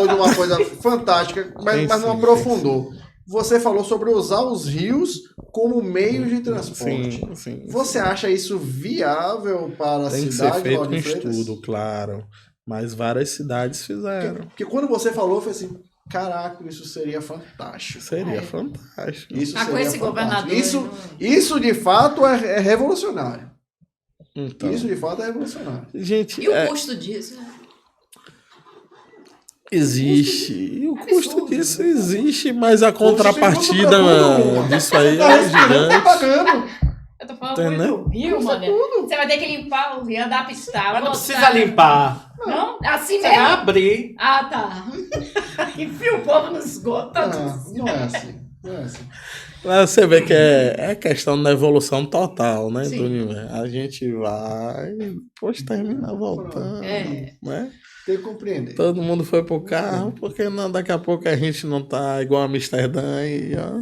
Speaker 1: de uma coisa fantástica, mas não
Speaker 4: Sim,
Speaker 1: aprofundou. Você falou sobre usar os rios como meio de transporte.
Speaker 4: Sim, sim.
Speaker 1: Você acha isso viável para a
Speaker 4: Tem que
Speaker 1: cidade
Speaker 4: ser
Speaker 1: de
Speaker 4: feito
Speaker 1: Lauro
Speaker 4: um
Speaker 1: de Freitas?
Speaker 4: estudo, claro. Mas várias cidades fizeram.
Speaker 1: Porque quando você falou, foi assim, caraca, isso seria fantástico.
Speaker 4: Seria fantástico.
Speaker 1: Isso
Speaker 2: Ah, com
Speaker 1: seria
Speaker 2: esse
Speaker 1: fantástico.
Speaker 2: governador.
Speaker 1: Isso de fato é revolucionário.
Speaker 4: Então,
Speaker 1: Isso de fato é revolucionário.
Speaker 4: gente,
Speaker 2: E o custo disso?
Speaker 4: existe. E o custo
Speaker 2: absurdo,
Speaker 4: disso
Speaker 2: né?
Speaker 4: existe, mas a
Speaker 1: Custo sem
Speaker 4: contrapartida
Speaker 1: custo pra tudo.
Speaker 4: disso aí
Speaker 1: Tá
Speaker 4: é
Speaker 1: respirando, tá
Speaker 4: gigante.
Speaker 1: pagando.
Speaker 2: Eu tô falando
Speaker 4: Entendeu?
Speaker 2: muito do rio,
Speaker 1: Custa
Speaker 2: mano.
Speaker 1: tudo.
Speaker 2: Você vai ter que limpar o rio, andar pistar.
Speaker 3: Mas não precisa limpar.
Speaker 2: Não? Assim
Speaker 3: Você vai
Speaker 2: mesmo?
Speaker 3: abrir.
Speaker 2: Ah, tá. Enfia o povo no esgoto. Tá tudo.
Speaker 1: Não é assim. Não é assim.
Speaker 4: Mas você vê que é questão da evolução total, né?
Speaker 2: Sim.
Speaker 4: Do universo. A gente vai, depois termina voltando.
Speaker 2: É.
Speaker 4: Né?
Speaker 1: Tem que compreender.
Speaker 4: Todo mundo foi pro carro, porque não, daqui a pouco a gente não tá igual a Amsterdã e ó,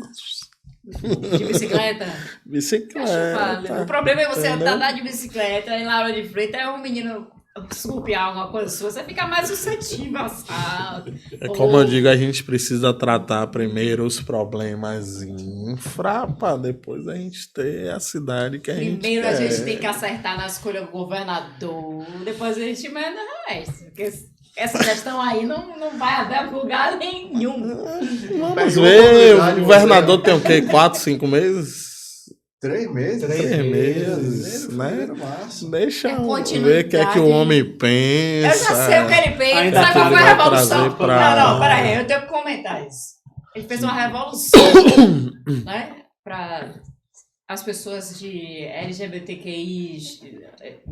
Speaker 2: De bicicleta. Acho
Speaker 4: bicicleta.
Speaker 2: válido. O problema é você
Speaker 4: Entendeu?
Speaker 2: andar de bicicleta e Laura de Freitas é um menino esculpiar alguma coisa sua, você fica mais suscetível a assalto.
Speaker 4: É como eu digo, a gente precisa tratar primeiro os problemas infra, pra depois a gente ter a cidade que a gente
Speaker 2: Primeiro a
Speaker 4: quer.
Speaker 2: gente tem que acertar na escolha do governador, depois a gente manda o resto. Porque essa questão aí não vai até lugar nenhum.
Speaker 4: Vamos
Speaker 1: Pegou
Speaker 4: ver,
Speaker 1: oportunidade,
Speaker 4: o governador tem o quê? 4, 5 meses?
Speaker 1: 3 meses?
Speaker 4: 3 meses, né?
Speaker 1: Fevereiro, março.
Speaker 4: Deixa
Speaker 2: É
Speaker 4: eu
Speaker 2: continuidade.
Speaker 4: ver o que é que o homem pensa.
Speaker 2: Eu já sei o que ele pensa.
Speaker 3: Ainda
Speaker 2: Sabe qual
Speaker 3: tá
Speaker 2: foi a
Speaker 4: vai
Speaker 2: revolução?
Speaker 4: trazer pra-
Speaker 2: Não, peraí, eu tenho que comentar isso. Ele fez uma revolução, né? Pra as pessoas de LGBTQI,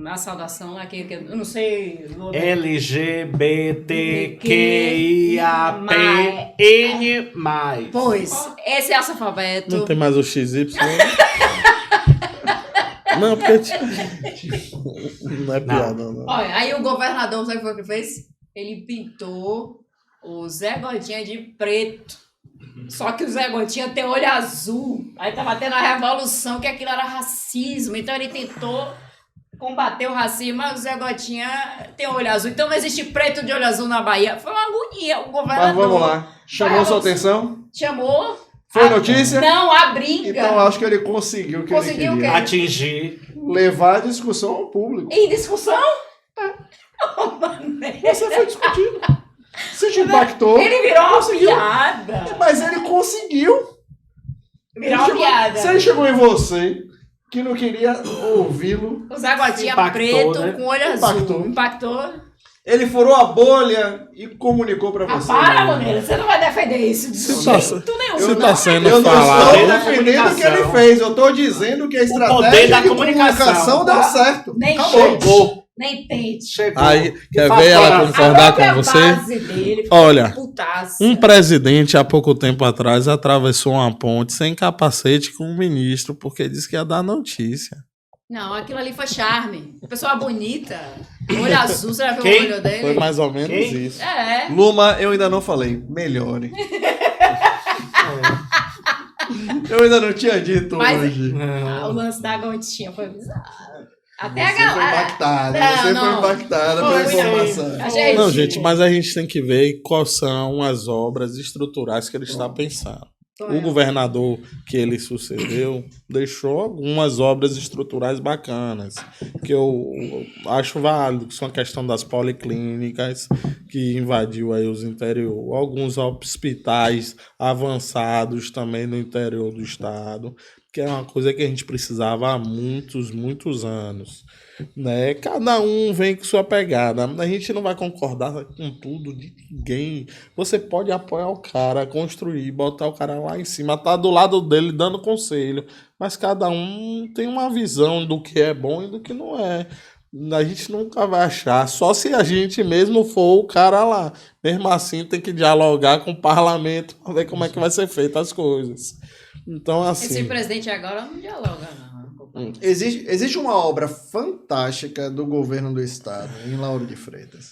Speaker 2: a saudação aqui, que eu não sei.
Speaker 3: LGBTQIAPN+.
Speaker 2: Pois, esse é alfabeto.
Speaker 4: Não tem mais o XY. Não, porque... Não é piada, não.
Speaker 2: Olha, aí o governador, sabe o que foi que ele fez? Ele pintou o Zé Gotinha de preto. Só que o Zé Gotinha tem olho azul. Aí tava tendo a revolução que aquilo era racismo. Então ele tentou combater o racismo, mas o Zé Gotinha tem olho azul. Então não existe preto de olho azul na Bahia. Foi uma agonia. O governador...
Speaker 1: Mas vamos lá. Chamou sua atenção?
Speaker 2: Chamou.
Speaker 1: Foi notícia?
Speaker 2: Não, a briga.
Speaker 1: Então acho que ele conseguiu o que
Speaker 2: Conseguiu
Speaker 1: ele
Speaker 2: o quê?
Speaker 1: queria.
Speaker 3: Atingir.
Speaker 1: Levar a discussão ao público.
Speaker 2: Em discussão?
Speaker 1: Você foi discutido. Você te impactou.
Speaker 2: Ele virou uma
Speaker 1: conseguiu.
Speaker 2: piada.
Speaker 1: Mas ele conseguiu.
Speaker 2: Virou uma piada.
Speaker 1: Se ele chegou em você, que não queria ouvi-lo,
Speaker 2: O Zé Gotinha
Speaker 3: Impactou,
Speaker 2: preto
Speaker 3: né?
Speaker 2: com olho azul. Impactou.
Speaker 1: ele furou a bolha e comunicou pra você.
Speaker 2: Para, Moneira, você não vai defender isso de
Speaker 4: Se tá-
Speaker 2: jeito nenhum.
Speaker 4: se
Speaker 2: não.
Speaker 4: tá sendo
Speaker 1: Eu não
Speaker 4: falado...
Speaker 1: estou
Speaker 3: da
Speaker 1: defendendo o que ele
Speaker 3: comunicação.
Speaker 1: fez, eu estou dizendo que a
Speaker 3: poder
Speaker 1: estratégia
Speaker 3: da
Speaker 1: de
Speaker 3: comunicação.
Speaker 1: comunicação deu certo.
Speaker 2: Nem
Speaker 1: Acabou.
Speaker 3: Chegou.
Speaker 2: Nem tente.
Speaker 3: Chegou.
Speaker 4: Aí, quer
Speaker 3: Faz
Speaker 4: ver ela
Speaker 3: fora.
Speaker 4: concordar
Speaker 2: A própria
Speaker 4: com você?
Speaker 2: base dele foi
Speaker 4: Olha,
Speaker 2: putaça.
Speaker 4: um presidente, há pouco tempo atrás, atravessou uma ponte sem capacete com um ministro, porque disse que ia dar notícia.
Speaker 2: Não, aquilo ali foi charme. Pessoa bonita. Olho azul, você já viu
Speaker 3: Quem?
Speaker 2: o olho dele?
Speaker 4: Foi mais ou menos
Speaker 3: Quem?
Speaker 4: isso.
Speaker 2: É.
Speaker 1: Luma, eu ainda não falei. Melhore. Eu ainda não tinha dito
Speaker 2: Mas-
Speaker 1: hoje.
Speaker 2: Ah, o lance da gotinha foi bizarro. Até
Speaker 1: Você
Speaker 2: a
Speaker 1: foi
Speaker 2: galera.
Speaker 1: impactada.
Speaker 2: Não,
Speaker 1: Você
Speaker 2: não.
Speaker 1: foi impactada
Speaker 2: Foi,
Speaker 1: pela
Speaker 2: não.
Speaker 1: informação.
Speaker 2: A gente-
Speaker 4: Não, gente, mas a gente tem que ver quais são as obras estruturais que ele está pensando. O governador que ele sucedeu deixou algumas obras estruturais bacanas, que eu acho válido, que são a questão das policlínicas, que invadiu aí os interior, alguns hospitais avançados também no interior do estado, que é uma coisa que a gente precisava há muitos anos. Né? Cada um vem com sua pegada. A gente não vai concordar com tudo de ninguém. Você pode apoiar o cara, construir, botar o cara lá em cima, tá do lado dele dando conselho, mas cada um tem uma visão do que é bom e do que não é. A gente nunca vai achar, só se a gente mesmo for o cara lá. Mesmo assim, tem que dialogar com o parlamento para ver como é que vai ser feita as coisas. Então, assim...
Speaker 2: Esse presidente agora não dialoga, não.
Speaker 1: Existe uma obra fantástica do governo do estado, em Lauro de Freitas,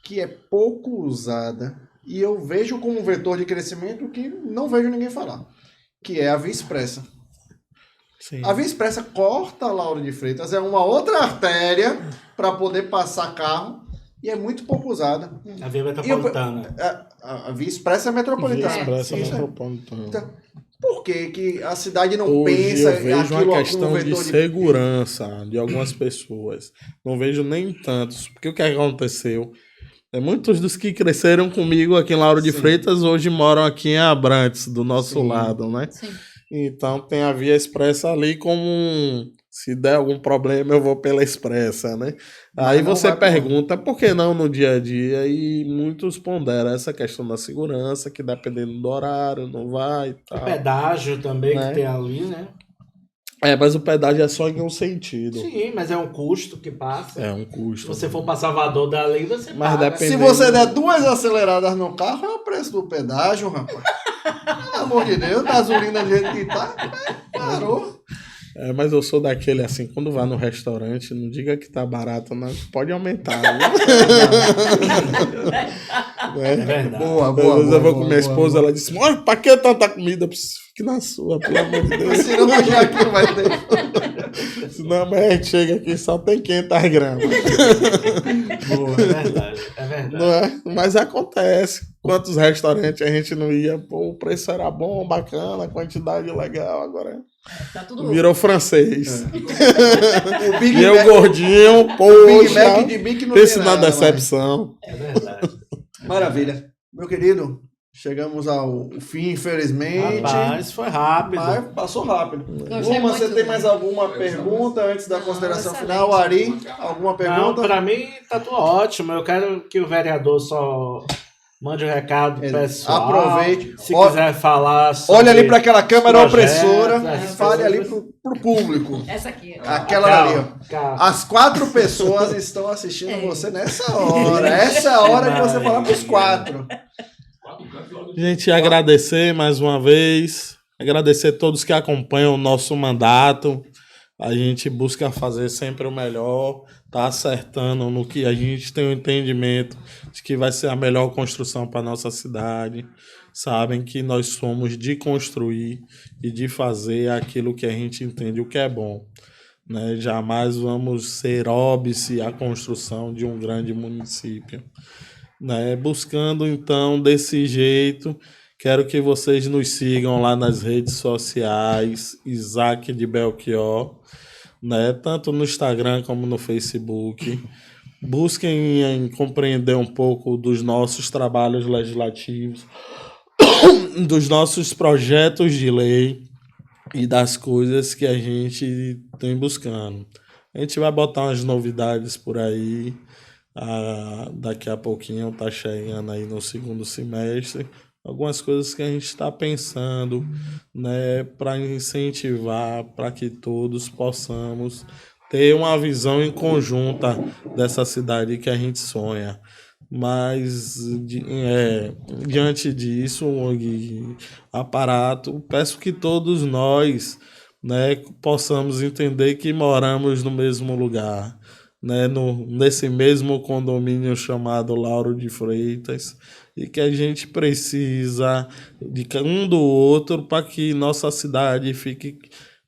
Speaker 1: que é pouco usada e eu vejo como um vetor de crescimento que não vejo ninguém falar, que é a Via Expressa.
Speaker 4: Sim.
Speaker 1: A Via Expressa corta Lauro de Freitas, é uma outra artéria para poder passar carro e é muito pouco usada.
Speaker 3: A Via Metropolitana.
Speaker 1: A Via Expressa é metropolitana.
Speaker 4: Via Expressa
Speaker 1: Isso é.
Speaker 4: metropolitana.
Speaker 1: Então, por que a cidade não
Speaker 4: Hoje
Speaker 1: pensa
Speaker 4: eu vejo
Speaker 1: aquilo
Speaker 4: uma
Speaker 1: como
Speaker 4: questão de
Speaker 1: vetor
Speaker 4: segurança de algumas pessoas. Não vejo nem tantos. Porque o que aconteceu? Muitos dos que cresceram comigo aqui em Lauro de
Speaker 1: Sim.
Speaker 4: Freitas hoje moram aqui em Abrantes, do nosso
Speaker 1: Sim.
Speaker 4: lado, né?
Speaker 2: Sim.
Speaker 4: Então tem a Via Expressa ali como se der algum problema eu vou pela Expressa, né?
Speaker 1: Mas
Speaker 4: Aí
Speaker 1: não
Speaker 4: você
Speaker 1: vai por onde?
Speaker 4: pergunta por que não no dia a dia e muitos ponderam essa questão da segurança, que dependendo do horário não vai e
Speaker 3: O
Speaker 4: tal.
Speaker 3: pedágio também
Speaker 4: Né?
Speaker 3: que tem ali, né?
Speaker 4: Mas o pedágio é só em um sentido.
Speaker 3: Sim, mas é um custo que passa.
Speaker 4: É um
Speaker 3: Se
Speaker 4: custo.
Speaker 3: você for para Salvador dali, você
Speaker 4: Mas
Speaker 3: paga.
Speaker 4: depende-
Speaker 1: Se você der 2 aceleradas no carro, é o preço do pedágio, rapaz. Pelo amor de Deus, gasolina do jeito que tá, parou.
Speaker 4: Mas eu sou daquele assim, quando vai no restaurante, não diga que tá barato, não. Pode aumentar.
Speaker 3: É
Speaker 4: Né?
Speaker 3: verdade.
Speaker 1: Boa,
Speaker 4: Às
Speaker 1: boa.
Speaker 4: vezes eu vou com
Speaker 1: boa,
Speaker 4: minha
Speaker 1: boa,
Speaker 4: esposa, ela disse, mas pra que tanta comida? Fique na sua, pelo amor de Deus.
Speaker 1: Senão já aqui não vai ter.
Speaker 4: Senão amanhã a gente chega aqui e só tem 500 gramas.
Speaker 3: Boa, é verdade. É verdade.
Speaker 4: Não é? Mas acontece. Quantos restaurantes a gente não ia? Pô, o preço era bom, bacana, a quantidade legal, agora
Speaker 2: Tá tudo
Speaker 4: virou francês.
Speaker 1: O Big
Speaker 4: E eu
Speaker 1: Mac,
Speaker 4: gordinho,
Speaker 1: Big Mac
Speaker 4: poxa,
Speaker 1: de bico não
Speaker 4: pense
Speaker 1: tem
Speaker 4: na
Speaker 1: nada,
Speaker 4: decepção.
Speaker 3: É verdade.
Speaker 1: mas- Maravilha. Meu querido, chegamos ao fim, infelizmente.
Speaker 3: Rapaz, foi rápido.
Speaker 1: Mas passou rápido.
Speaker 2: Gostei
Speaker 1: Luma, você
Speaker 2: muito.
Speaker 1: tem mais alguma pergunta antes da
Speaker 2: Não,
Speaker 1: consideração
Speaker 2: excelente.
Speaker 1: final? Ari, alguma
Speaker 3: Não,
Speaker 1: pergunta?
Speaker 3: pra mim tá tudo ótimo. Eu quero que o vereador só Mande um recado
Speaker 1: É,
Speaker 3: pessoal.
Speaker 1: aproveite.
Speaker 3: Se
Speaker 1: Ó-
Speaker 3: quiser falar sobre
Speaker 1: Olha ali para aquela câmera
Speaker 3: projetos,
Speaker 1: opressora
Speaker 3: as
Speaker 1: e fale ali
Speaker 3: coisas.
Speaker 1: pro público.
Speaker 2: Essa aqui, ó.
Speaker 1: Aquela ali, ó.
Speaker 3: Calma.
Speaker 1: As 4 pessoas estão assistindo você nessa hora. Essa é a hora de você falar pros 4.
Speaker 4: Gente, agradecer mais uma vez, agradecer a todos que acompanham o nosso mandato. A gente busca fazer sempre o melhor, tá acertando no que a gente tem o entendimento de que vai ser a melhor construção para nossa cidade. Sabem que nós somos de construir e de fazer aquilo que a gente entende o que é bom, né? Jamais vamos ser óbice à construção de um grande município, né? Buscando então desse jeito, quero que vocês nos sigam lá nas redes sociais, Isaac de Belchior, né? Tanto no Instagram como no Facebook. Busquem em compreender um pouco dos nossos trabalhos legislativos, dos nossos projetos de lei e das coisas que a gente tem buscando. A gente vai botar umas novidades por aí. Daqui a pouquinho tá chegando aí no segundo semestre algumas coisas que a gente está pensando, né, para incentivar, para que todos possamos ter uma visão em conjunta dessa cidade que a gente sonha. Mas diante disso, aparato, peço que todos nós, né, possamos entender que moramos no mesmo lugar, né, nesse mesmo condomínio chamado Lauro de Freitas, e que a gente precisa de um do outro para que nossa cidade fique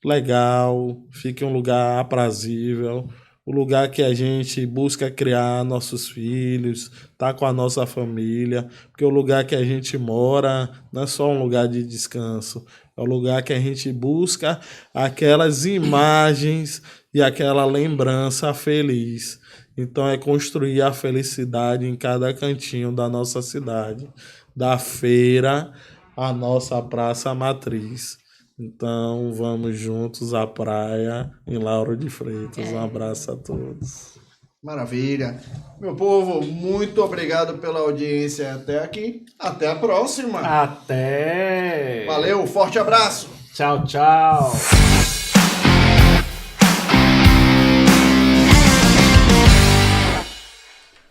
Speaker 4: legal, fique um lugar aprazível, o lugar que a gente busca criar nossos filhos, tá com a nossa família, porque o lugar que a gente mora não é só um lugar de descanso, é o lugar que a gente busca aquelas imagens e aquela lembrança feliz. Então é construir a felicidade em cada cantinho da nossa cidade, da feira à nossa praça matriz. Então vamos juntos à praia em Lauro de Freitas. Um abraço a todos.
Speaker 1: Maravilha. Meu povo, muito obrigado pela audiência até aqui. Até a próxima.
Speaker 3: Até!
Speaker 1: Valeu, forte abraço.
Speaker 3: Tchau, tchau!